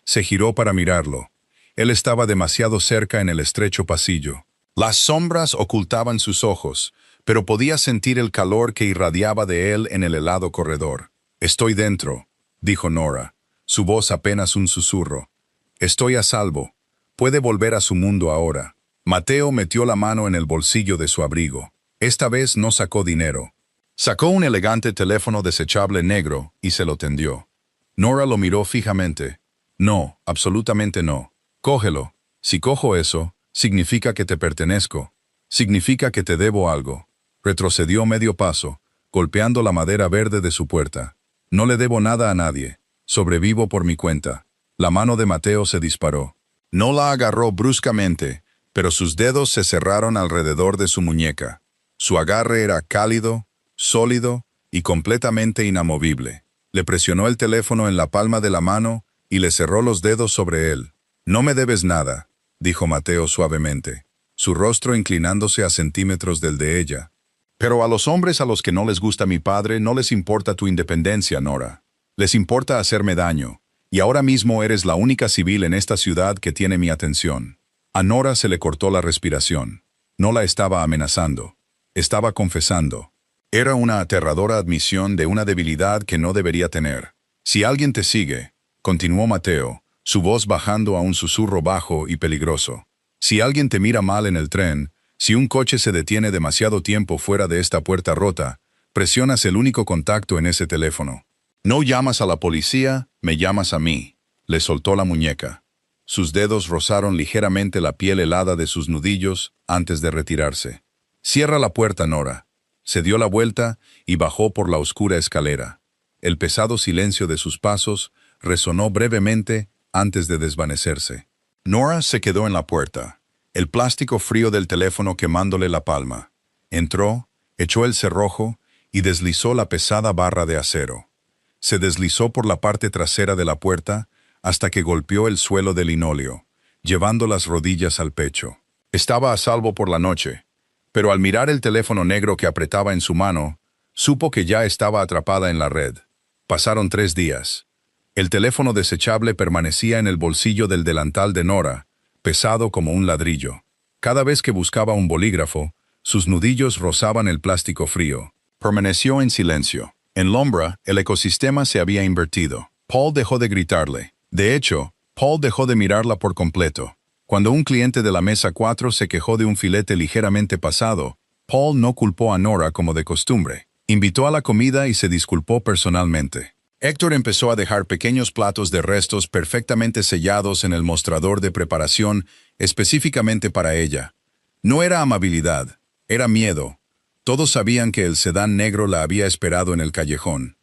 Se giró para mirarlo. Él estaba demasiado cerca en el estrecho pasillo. Las sombras ocultaban sus ojos, pero podía sentir el calor que irradiaba de él en el helado corredor. «Estoy dentro», dijo Nora, su voz apenas un susurro. «Estoy a salvo. Puede volver a su mundo ahora». Mateo metió la mano en el bolsillo de su abrigo. Esta vez no sacó dinero. Sacó un elegante teléfono desechable negro y se lo tendió. Nora lo miró fijamente. «No, absolutamente no. Cógelo. Si cojo eso, significa que te pertenezco. Significa que te debo algo». Retrocedió medio paso, golpeando la madera verde de su puerta. «No le debo nada a nadie. Sobrevivo por mi cuenta». La mano de Mateo se disparó. No la agarró bruscamente, pero sus dedos se cerraron alrededor de su muñeca. Su agarre era cálido, sólido y completamente inamovible. Le presionó el teléfono en la palma de la mano y le cerró los dedos sobre él. «No me debes nada», dijo Mateo suavemente, su rostro inclinándose a centímetros del de ella. «Pero a los hombres a los que no les gusta mi padre no les importa tu independencia, Nora. Les importa hacerme daño, y ahora mismo eres la única civil en esta ciudad que tiene mi atención». A Nora se le cortó la respiración. No la estaba amenazando. Estaba confesando. Era una aterradora admisión de una debilidad que no debería tener. «Si alguien te sigue», continuó Mateo, su voz bajando a un susurro bajo y peligroso. «Si alguien te mira mal en el tren, si un coche se detiene demasiado tiempo fuera de esta puerta rota, presionas el único contacto en ese teléfono. No llamas a la policía, me llamas a mí». Le soltó la muñeca. Sus dedos rozaron ligeramente la piel helada de sus nudillos antes de retirarse. «Cierra la puerta, Nora». Se dio la vuelta y bajó por la oscura escalera. El pesado silencio de sus pasos resonó brevemente antes de desvanecerse. Nora se quedó en la puerta, el plástico frío del teléfono quemándole la palma. Entró, echó el cerrojo y deslizó la pesada barra de acero. Se deslizó por la parte trasera de la puerta hasta que golpeó el suelo de linóleo, llevando las rodillas al pecho. Estaba a salvo por la noche, pero al mirar el teléfono negro que apretaba en su mano, supo que ya estaba atrapada en la red. Pasaron 3 días. El teléfono desechable permanecía en el bolsillo del delantal de Nora, pesado como un ladrillo. Cada vez que buscaba un bolígrafo, sus nudillos rozaban el plástico frío. Permaneció en silencio. En Lombra, el ecosistema se había invertido. Paul dejó de gritarle. De hecho, Paul dejó de mirarla por completo. Cuando un cliente de la mesa 4 se quejó de un filete ligeramente pasado, Paul no culpó a Nora como de costumbre. Invitó a la comida y se disculpó personalmente. Héctor empezó a dejar pequeños platos de restos perfectamente sellados en el mostrador de preparación específicamente para ella. No era amabilidad, era miedo. Todos sabían que el sedán negro la había esperado en el callejón.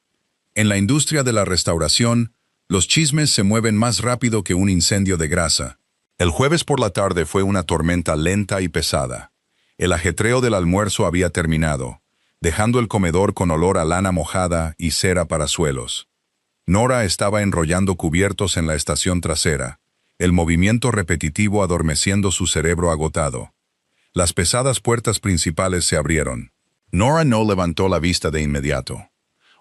En la industria de la restauración, los chismes se mueven más rápido que un incendio de grasa. El jueves por la tarde fue una tormenta lenta y pesada. El ajetreo del almuerzo había terminado, dejando el comedor con olor a lana mojada y cera para suelos. Nora estaba enrollando cubiertos en la estación trasera, el movimiento repetitivo adormeciendo su cerebro agotado. Las pesadas puertas principales se abrieron. Nora no levantó la vista de inmediato.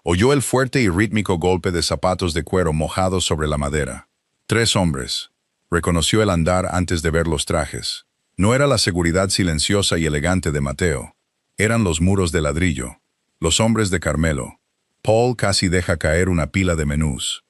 Oyó el fuerte y rítmico golpe de zapatos de cuero mojados sobre la madera. 3 hombres. Reconoció el andar antes de ver los trajes. No era la seguridad silenciosa y elegante de Mateo. Eran los muros de ladrillo. Los hombres de Carmelo. Paul casi deja caer una pila de menús.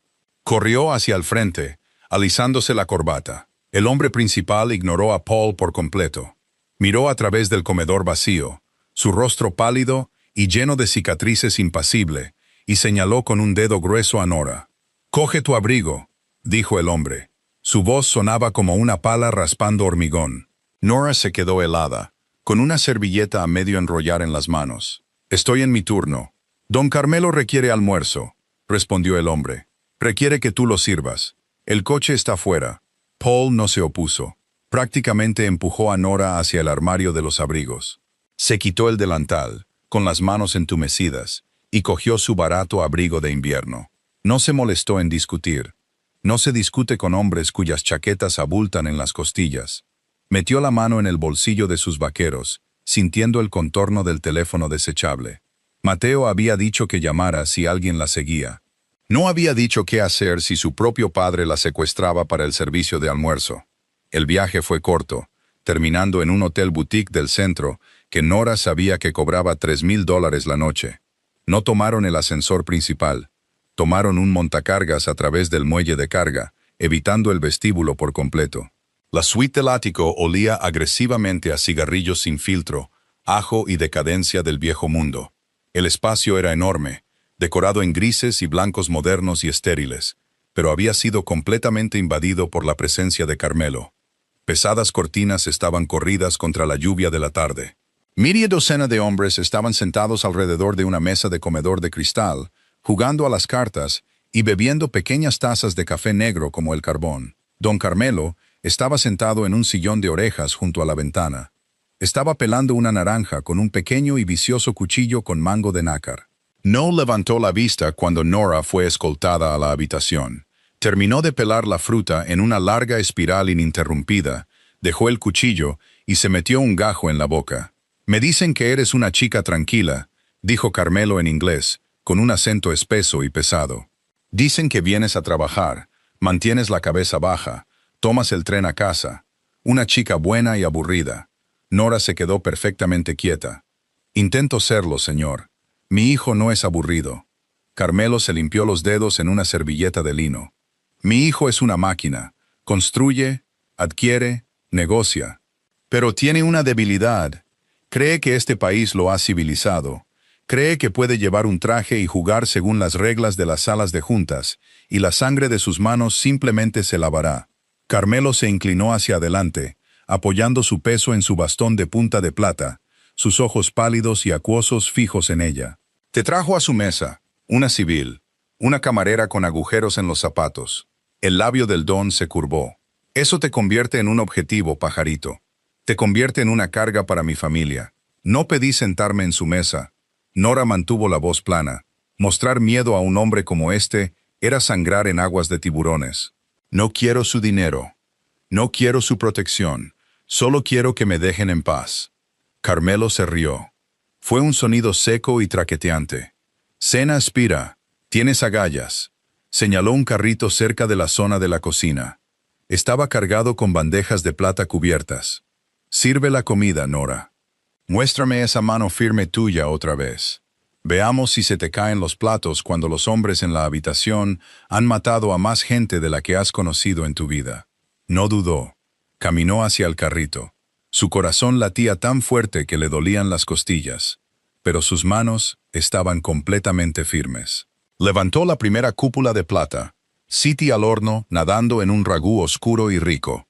Corrió hacia el frente, alisándose la corbata. El hombre principal ignoró a Paul por completo. Miró a través del comedor vacío, su rostro pálido y lleno de cicatrices impasible, y señaló con un dedo grueso a Nora. «Coge tu abrigo», dijo el hombre. Su voz sonaba como una pala raspando hormigón. Nora se quedó helada, con una servilleta a medio enrollar en las manos. «Estoy en mi turno». «Don Carmelo requiere almuerzo», respondió el hombre. «Requiere que tú lo sirvas. El coche está fuera». Paul no se opuso. Prácticamente empujó a Nora hacia el armario de los abrigos. Se quitó el delantal, con las manos entumecidas, y cogió su barato abrigo de invierno. No se molestó en discutir. No se discute con hombres cuyas chaquetas abultan en las costillas. Metió la mano en el bolsillo de sus vaqueros, sintiendo el contorno del teléfono desechable. Mateo había dicho que llamara si alguien la seguía. No había dicho qué hacer si su propio padre la secuestraba para el servicio de almuerzo. El viaje fue corto, terminando en un hotel boutique del centro que Nora sabía que cobraba $3,000 la noche. No tomaron el ascensor principal. Tomaron un montacargas a través del muelle de carga, evitando el vestíbulo por completo. La suite del ático olía agresivamente a cigarrillos sin filtro, ajo y decadencia del viejo mundo. El espacio era enorme, decorado en grises y blancos modernos y estériles, pero había sido completamente invadido por la presencia de Carmelo. Pesadas cortinas estaban corridas contra la lluvia de la tarde. Media docena de hombres estaban sentados alrededor de una mesa de comedor de cristal, jugando a las cartas y bebiendo pequeñas tazas de café negro como el carbón. Don Carmelo estaba sentado en un sillón de orejas junto a la ventana. Estaba pelando una naranja con un pequeño y vicioso cuchillo con mango de nácar. No levantó la vista cuando Nora fue escoltada a la habitación. Terminó de pelar la fruta en una larga espiral ininterrumpida, dejó el cuchillo y se metió un gajo en la boca. «Me dicen que eres una chica tranquila», dijo Carmelo en inglés, con un acento espeso y pesado. «Dicen que vienes a trabajar, mantienes la cabeza baja, tomas el tren a casa. Una chica buena y aburrida». Nora se quedó perfectamente quieta. «Intento serlo, señor. Mi hijo no es aburrido». Carmelo se limpió los dedos en una servilleta de lino. «Mi hijo es una máquina. Construye, adquiere, negocia. Pero tiene una debilidad. Cree que este país lo ha civilizado. Cree que puede llevar un traje y jugar según las reglas de las salas de juntas, y la sangre de sus manos simplemente se lavará». Carmelo se inclinó hacia adelante, apoyando su peso en su bastón de punta de plata, sus ojos pálidos y acuosos fijos en ella. «Te trajo a su mesa, una civil, una camarera con agujeros en los zapatos». El labio del don se curvó. «Eso te convierte en un objetivo, pajarito. Te convierte en una carga para mi familia. No pedí sentarme en su mesa». Nora mantuvo la voz plana. Mostrar miedo a un hombre como este era sangrar en aguas de tiburones. «No quiero su dinero. No quiero su protección. Solo quiero que me dejen en paz». Carmelo se rió. Fue un sonido seco y traqueteante. «Cena aspira. Tienes agallas». Señaló un carrito cerca de la zona de la cocina. Estaba cargado con bandejas de plata cubiertas. «Sirve la comida, Nora. Muéstrame esa mano firme tuya otra vez. Veamos si se te caen los platos cuando los hombres en la habitación han matado a más gente de la que has conocido en tu vida». No dudó. Caminó hacia el carrito. Su corazón latía tan fuerte que le dolían las costillas, pero sus manos estaban completamente firmes. Levantó la primera cúpula de plata, siti al horno nadando en un ragú oscuro y rico.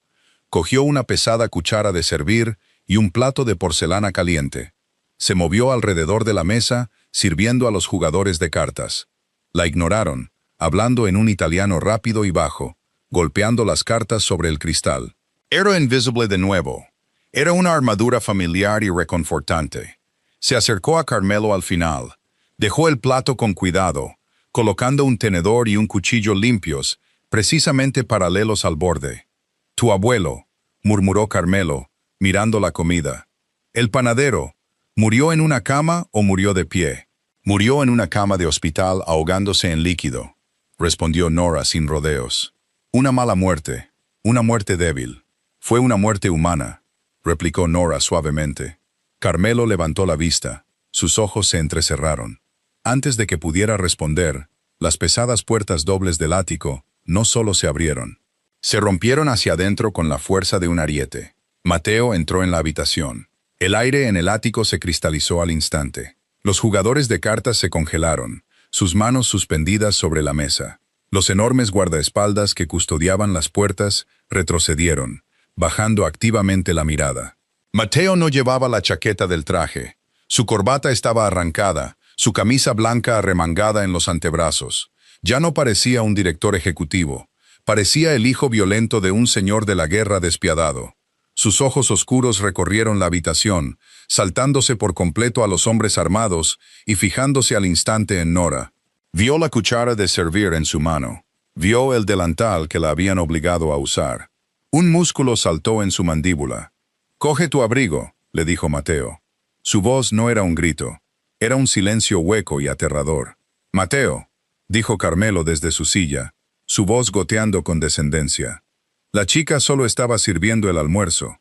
Cogió una pesada cuchara de servir y un plato de porcelana caliente. Se movió alrededor de la mesa, sirviendo a los jugadores de cartas. La ignoraron, hablando en un italiano rápido y bajo, golpeando las cartas sobre el cristal. Era invisible de nuevo. Era una armadura familiar y reconfortante. Se acercó a Carmelo al final. Dejó el plato con cuidado, colocando un tenedor y un cuchillo limpios, precisamente paralelos al borde. «Tu abuelo», murmuró Carmelo, mirando la comida. «El panadero, ¿murió en una cama o murió de pie?» «Murió en una cama de hospital ahogándose en líquido», respondió Nora sin rodeos. «Una mala muerte, una muerte débil. Fue una muerte humana», replicó Nora suavemente. Carmelo levantó la vista. Sus ojos se entrecerraron. Antes de que pudiera responder, las pesadas puertas dobles del ático no solo se abrieron. Se rompieron hacia adentro con la fuerza de un ariete. Mateo entró en la habitación. El aire en el ático se cristalizó al instante. Los jugadores de cartas se congelaron, sus manos suspendidas sobre la mesa. Los enormes guardaespaldas que custodiaban las puertas retrocedieron, bajando activamente la mirada. Mateo no llevaba la chaqueta del traje. Su corbata estaba arrancada, su camisa blanca arremangada en los antebrazos. Ya no parecía un director ejecutivo. Parecía el hijo violento de un señor de la guerra despiadado. Sus ojos oscuros recorrieron la habitación, saltándose por completo a los hombres armados y fijándose al instante en Nora. Vio la cuchara de servir en su mano. Vio el delantal que la habían obligado a usar. Un músculo saltó en su mandíbula. «Coge tu abrigo», le dijo Mateo. Su voz no era un grito. Era un silencio hueco y aterrador. «Mateo», dijo Carmelo desde su silla, su voz goteando con descendencia. La chica solo estaba sirviendo el almuerzo.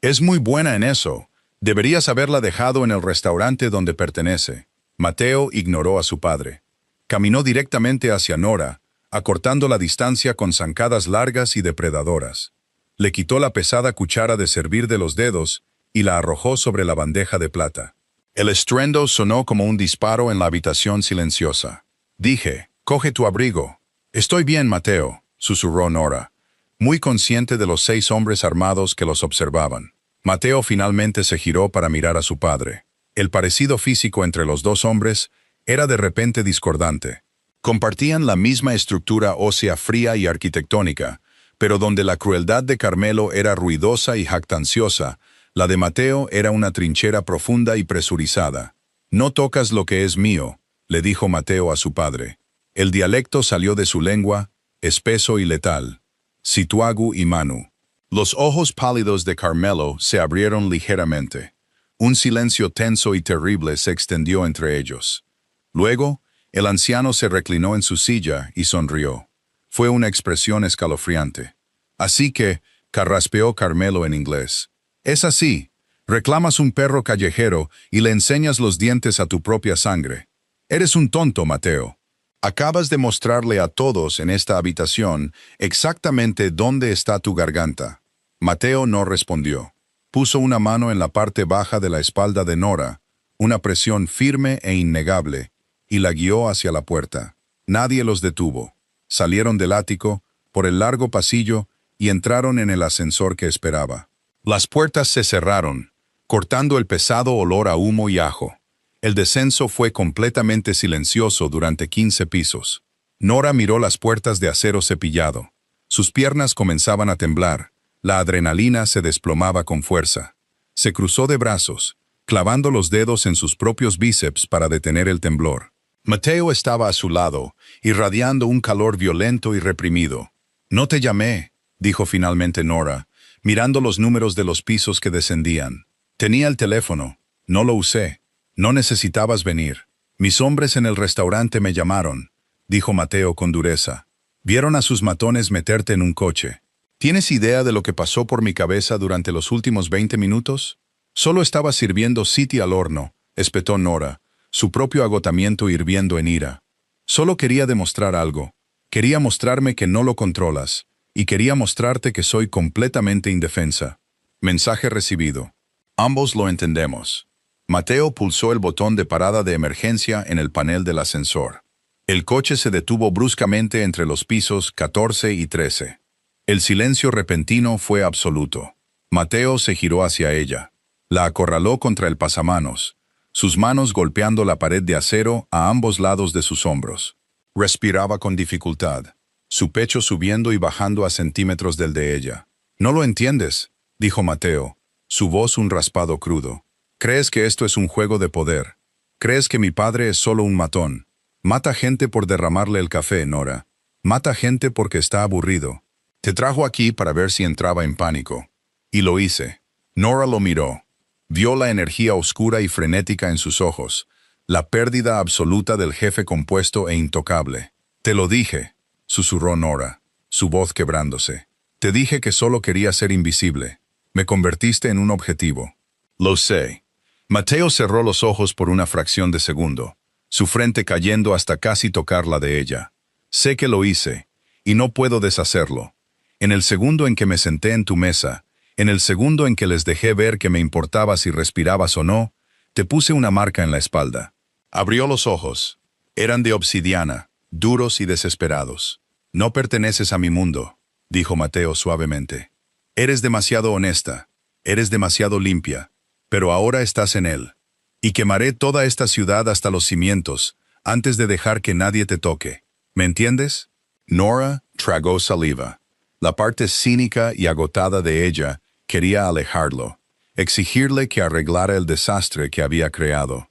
«Es muy buena en eso. Deberías haberla dejado en el restaurante donde pertenece». Mateo ignoró a su padre. Caminó directamente hacia Nora, acortando la distancia con zancadas largas y depredadoras. Le quitó la pesada cuchara de servir de los dedos y la arrojó sobre la bandeja de plata. El estruendo sonó como un disparo en la habitación silenciosa. «Dije, coge tu abrigo». «Estoy bien, Mateo», susurró Nora, muy consciente de los 6 hombres armados que los observaban. Mateo finalmente se giró para mirar a su padre. El parecido físico entre los 2 hombres era de repente discordante. Compartían la misma estructura ósea fría y arquitectónica, pero donde la crueldad de Carmelo era ruidosa y jactanciosa, la de Mateo era una trinchera profunda y presurizada. «No tocas lo que es mío», le dijo Mateo a su padre. El dialecto salió de su lengua, espeso y letal. Situagu y Manu. Los ojos pálidos de Carmelo se abrieron ligeramente. Un silencio tenso y terrible se extendió entre ellos. Luego, el anciano se reclinó en su silla y sonrió. Fue una expresión escalofriante. «Así que», carraspeó Carmelo en inglés. «Es así. Reclamas un perro callejero y le enseñas los dientes a tu propia sangre. Eres un tonto, Mateo. Acabas de mostrarle a todos en esta habitación exactamente dónde está tu garganta». Mateo no respondió. Puso una mano en la parte baja de la espalda de Nora, una presión firme e innegable, y la guió hacia la puerta. Nadie los detuvo. Salieron del ático, por el largo pasillo, y entraron en el ascensor que esperaba. Las puertas se cerraron, cortando el pesado olor a humo y ajo. El descenso fue completamente silencioso durante 15 pisos. Nora miró las puertas de acero cepillado. Sus piernas comenzaban a temblar. La adrenalina se desplomaba con fuerza. Se cruzó de brazos, clavando los dedos en sus propios bíceps para detener el temblor. Mateo estaba a su lado, irradiando un calor violento y reprimido. «No te llamé», dijo finalmente Nora, mirando los números de los pisos que descendían. «Tenía el teléfono. No lo usé. No necesitabas venir. Mis hombres en el restaurante me llamaron», dijo Mateo con dureza. «Vieron a sus matones meterte en un coche. ¿Tienes idea de lo que pasó por mi cabeza durante los últimos 20 minutos? Solo estaba sirviendo sitio al horno», espetó Nora, su propio agotamiento hirviendo en ira. «Solo quería demostrar algo. Quería mostrarme que no lo controlas, y quería mostrarte que soy completamente indefensa». Mensaje recibido. Ambos lo entendemos. Mateo pulsó el botón de parada de emergencia en el panel del ascensor. El coche se detuvo bruscamente entre los pisos 14 y 13. El silencio repentino fue absoluto. Mateo se giró hacia ella. La acorraló contra el pasamanos, sus manos golpeando la pared de acero a ambos lados de sus hombros. Respiraba con dificultad, su pecho subiendo y bajando a centímetros del de ella. «No lo entiendes», dijo Mateo, su voz un raspado crudo. «Crees que esto es un juego de poder. Crees que mi padre es solo un matón. Mata gente por derramarle el café, Nora. Mata gente porque está aburrido. Te trajo aquí para ver si entraba en pánico. Y lo hice». Nora lo miró. Vio la energía oscura y frenética en sus ojos, la pérdida absoluta del jefe compuesto e intocable. «Te lo dije», susurró Nora, su voz quebrándose. «Te dije que solo quería ser invisible. Me convertiste en un objetivo». «Lo sé». Mateo cerró los ojos por una fracción de segundo, su frente cayendo hasta casi tocar la de ella. «Sé que lo hice, y no puedo deshacerlo. En el segundo en que me senté en tu mesa, en el segundo en que les dejé ver que me importaba si respirabas o no, te puse una marca en la espalda». Abrió los ojos. Eran de obsidiana, duros y desesperados. «No perteneces a mi mundo», dijo Mateo suavemente. «Eres demasiado honesta, eres demasiado limpia, pero ahora estás en él. Y quemaré toda esta ciudad hasta los cimientos, antes de dejar que nadie te toque. ¿Me entiendes?» Nora tragó saliva. La parte cínica y agotada de ella quería alejarlo, exigirle que arreglara el desastre que había creado.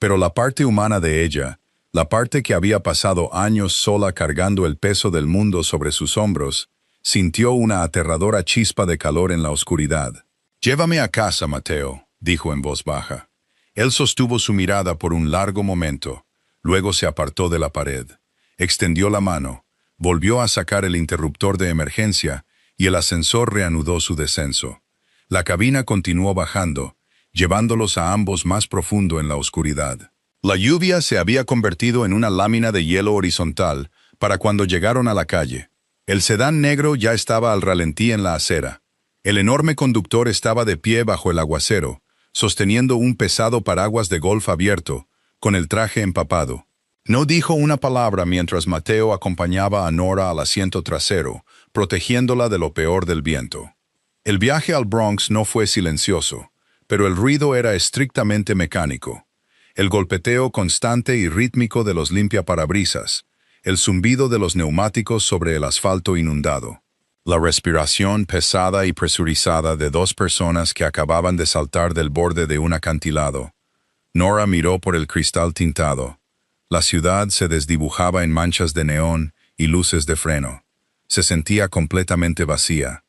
Pero la parte humana de ella, la parte que había pasado años sola cargando el peso del mundo sobre sus hombros, sintió una aterradora chispa de calor en la oscuridad. «Llévame a casa, Mateo», dijo en voz baja. Él sostuvo su mirada por un largo momento, luego se apartó de la pared, extendió la mano, volvió a sacar el interruptor de emergencia y el ascensor reanudó su descenso. La cabina continuó bajando, llevándolos a ambos más profundo en la oscuridad. La lluvia se había convertido en una lámina de hielo horizontal para cuando llegaron a la calle. El sedán negro ya estaba al ralentí en la acera. El enorme conductor estaba de pie bajo el aguacero, sosteniendo un pesado paraguas de golf abierto, con el traje empapado. No dijo una palabra mientras Mateo acompañaba a Nora al asiento trasero, protegiéndola de lo peor del viento. El viaje al Bronx no fue silencioso, pero el ruido era estrictamente mecánico. El golpeteo constante y rítmico de los limpiaparabrisas, el zumbido de los neumáticos sobre el asfalto inundado. La respiración pesada y presurizada de dos personas que acababan de saltar del borde de un acantilado. Nora miró por el cristal tintado. La ciudad se desdibujaba en manchas de neón y luces de freno. Se sentía completamente vacía.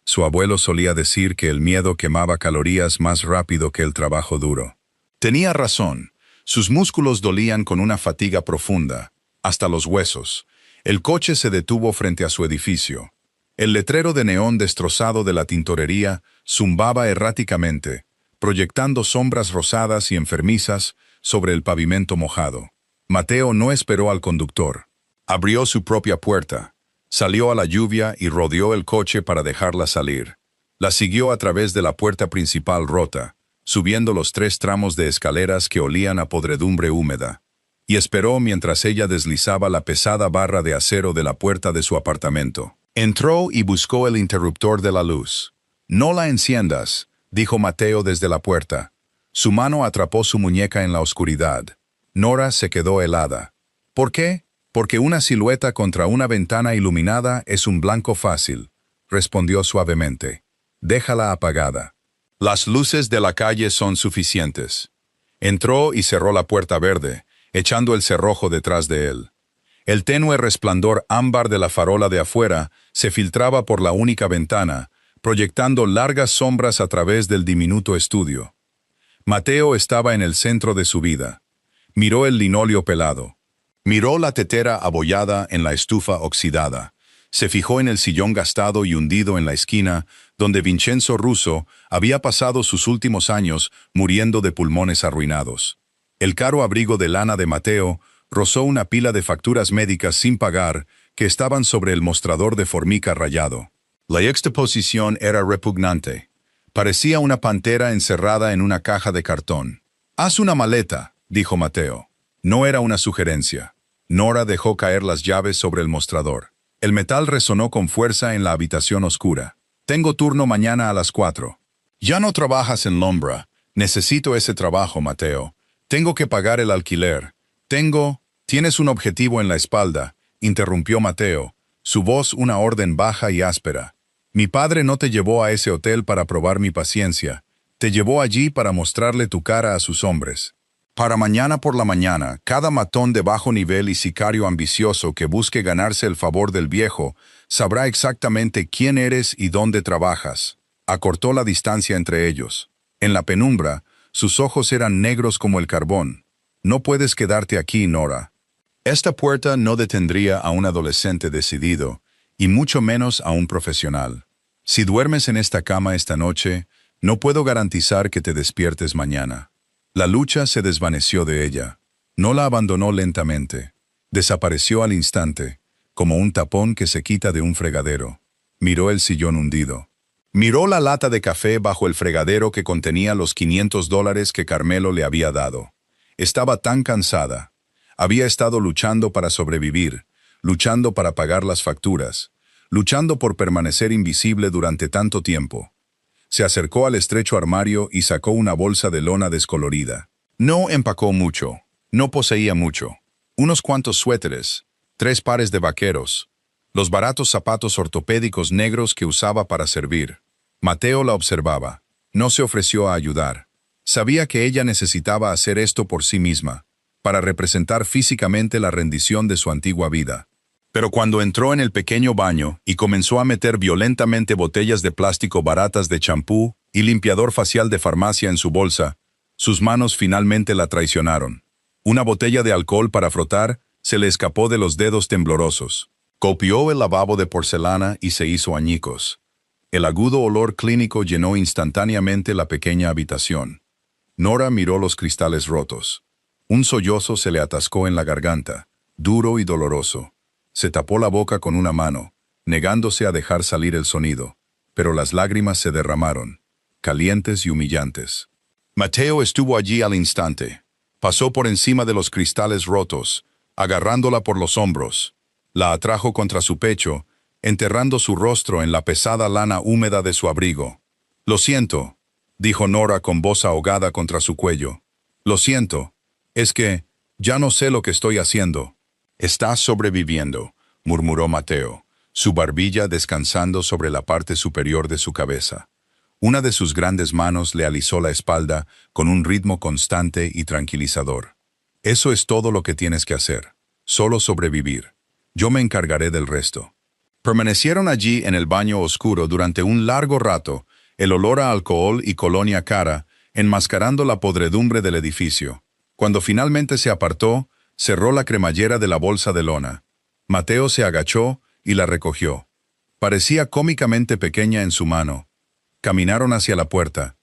Su abuelo solía decir que el miedo quemaba calorías más rápido que el trabajo duro. Tenía razón. Sus músculos dolían con una fatiga profunda, hasta los huesos. El coche se detuvo frente a su edificio. El letrero de neón destrozado de la tintorería zumbaba erráticamente, proyectando sombras rosadas y enfermizas sobre el pavimento mojado. Mateo no esperó al conductor. Abrió su propia puerta, salió a la lluvia y rodeó el coche para dejarla salir. La siguió a través de la puerta principal rota, subiendo los 3 tramos de escaleras que olían a podredumbre húmeda, y esperó mientras ella deslizaba la pesada barra de acero de la puerta de su apartamento. Entró y buscó el interruptor de la luz. «No la enciendas», dijo Mateo desde la puerta. Su mano atrapó su muñeca en la oscuridad. Nora se quedó helada. «¿Por qué?» «Porque una silueta contra una ventana iluminada es un blanco fácil», respondió suavemente. «Déjala apagada. Las luces de la calle son suficientes». Entró y cerró la puerta verde, echando el cerrojo detrás de él. El tenue resplandor ámbar de la farola de afuera se filtraba por la única ventana, proyectando largas sombras a través del diminuto estudio. Mateo estaba en el centro de su vida. Miró el linóleo pelado. Miró la tetera abollada en la estufa oxidada. Se fijó en el sillón gastado y hundido en la esquina, donde Vincenzo Russo había pasado sus últimos años muriendo de pulmones arruinados. El caro abrigo de lana de Mateo rozó una pila de facturas médicas sin pagar que estaban sobre el mostrador de formica rayado. La exposición era repugnante. Parecía una pantera encerrada en una caja de cartón. «Haz una maleta», dijo Mateo. No era una sugerencia. Nora dejó caer las llaves sobre el mostrador. El metal resonó con fuerza en la habitación oscura. «Tengo turno mañana a las 4. «Ya no trabajas en Lombra. Necesito ese trabajo, Mateo. Tengo que pagar el alquiler. Tengo Tienes un objetivo en la espalda, interrumpió Mateo, su voz una orden baja y áspera. Mi padre no te llevó a ese hotel para probar mi paciencia, te llevó allí para mostrarle tu cara a sus hombres. Para mañana por la mañana, cada matón de bajo nivel y sicario ambicioso que busque ganarse el favor del viejo sabrá exactamente quién eres y dónde trabajas. Acortó la distancia entre ellos. En la penumbra, sus ojos eran negros como el carbón. No puedes quedarte aquí, Nora. Esta puerta no detendría a un adolescente decidido, y mucho menos a un profesional. Si duermes en esta cama esta noche, no puedo garantizar que te despiertes mañana. La lucha se desvaneció de ella. No la abandonó lentamente. Desapareció al instante, como un tapón que se quita de un fregadero. Miró el sillón hundido. Miró la lata de café bajo el fregadero que contenía los $500 que Carmelo le había dado. Estaba tan cansada. Había estado luchando para sobrevivir, luchando para pagar las facturas, luchando por permanecer invisible durante tanto tiempo. Se acercó al estrecho armario y sacó una bolsa de lona descolorida. No empacó mucho, no poseía mucho. Unos cuantos suéteres, 3 pares de vaqueros, los baratos zapatos ortopédicos negros que usaba para servir. Mateo la observaba. No se ofreció a ayudar. Sabía que ella necesitaba hacer esto por sí misma, para representar físicamente la rendición de su antigua vida. Pero cuando entró en el pequeño baño y comenzó a meter violentamente botellas de plástico baratas de champú y limpiador facial de farmacia en su bolsa, sus manos finalmente la traicionaron. Una botella de alcohol para frotar se le escapó de los dedos temblorosos. Copió el lavabo de porcelana y se hizo añicos. El agudo olor clínico llenó instantáneamente la pequeña habitación. Nora miró los cristales rotos. Un sollozo se le atascó en la garganta, duro y doloroso. Se tapó la boca con una mano, negándose a dejar salir el sonido, pero las lágrimas se derramaron, calientes y humillantes. Mateo estuvo allí al instante. Pasó por encima de los cristales rotos, agarrándola por los hombros. La atrajo contra su pecho, enterrando su rostro en la pesada lana húmeda de su abrigo. «Lo siento», dijo Nora con voz ahogada contra su cuello. «Lo siento. Es que ya no sé lo que estoy haciendo». «Estás sobreviviendo», murmuró Mateo, su barbilla descansando sobre la parte superior de su cabeza. Una de sus grandes manos le alisó la espalda con un ritmo constante y tranquilizador. «Eso es todo lo que tienes que hacer. Solo sobrevivir. Yo me encargaré del resto». Permanecieron allí en el baño oscuro durante un largo rato, el olor a alcohol y colonia cara, enmascarando la podredumbre del edificio. Cuando finalmente se apartó, cerró la cremallera de la bolsa de lona. Mateo se agachó y la recogió. Parecía cómicamente pequeña en su mano. Caminaron hacia la puerta.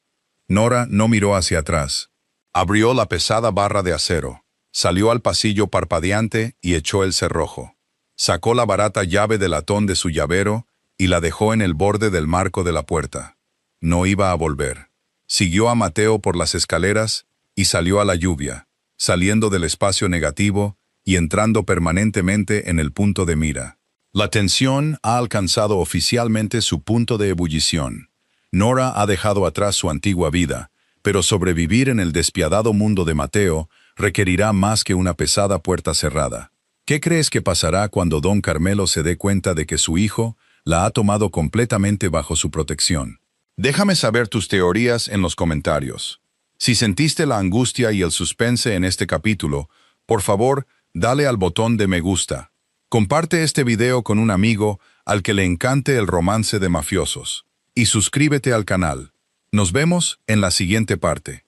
Nora no miró hacia atrás. Abrió la pesada barra de acero. Salió al pasillo parpadeante y echó el cerrojo. Sacó la barata llave de latón de su llavero y la dejó en el borde del marco de la puerta. No iba a volver. Siguió a Mateo por las escaleras y salió a la lluvia, saliendo del espacio negativo y entrando permanentemente en el punto de mira. La tensión ha alcanzado oficialmente su punto de ebullición. Nora ha dejado atrás su antigua vida, pero sobrevivir en el despiadado mundo de Mateo requerirá más que una pesada puerta cerrada. ¿Qué crees que pasará cuando don Carmelo se dé cuenta de que su hijo la ha tomado completamente bajo su protección? Déjame saber tus teorías en los comentarios. Si sentiste la angustia y el suspense en este capítulo, por favor, dale al botón de me gusta. Comparte este video con un amigo al que le encante el romance de mafiosos. Y suscríbete al canal. Nos vemos en la siguiente parte.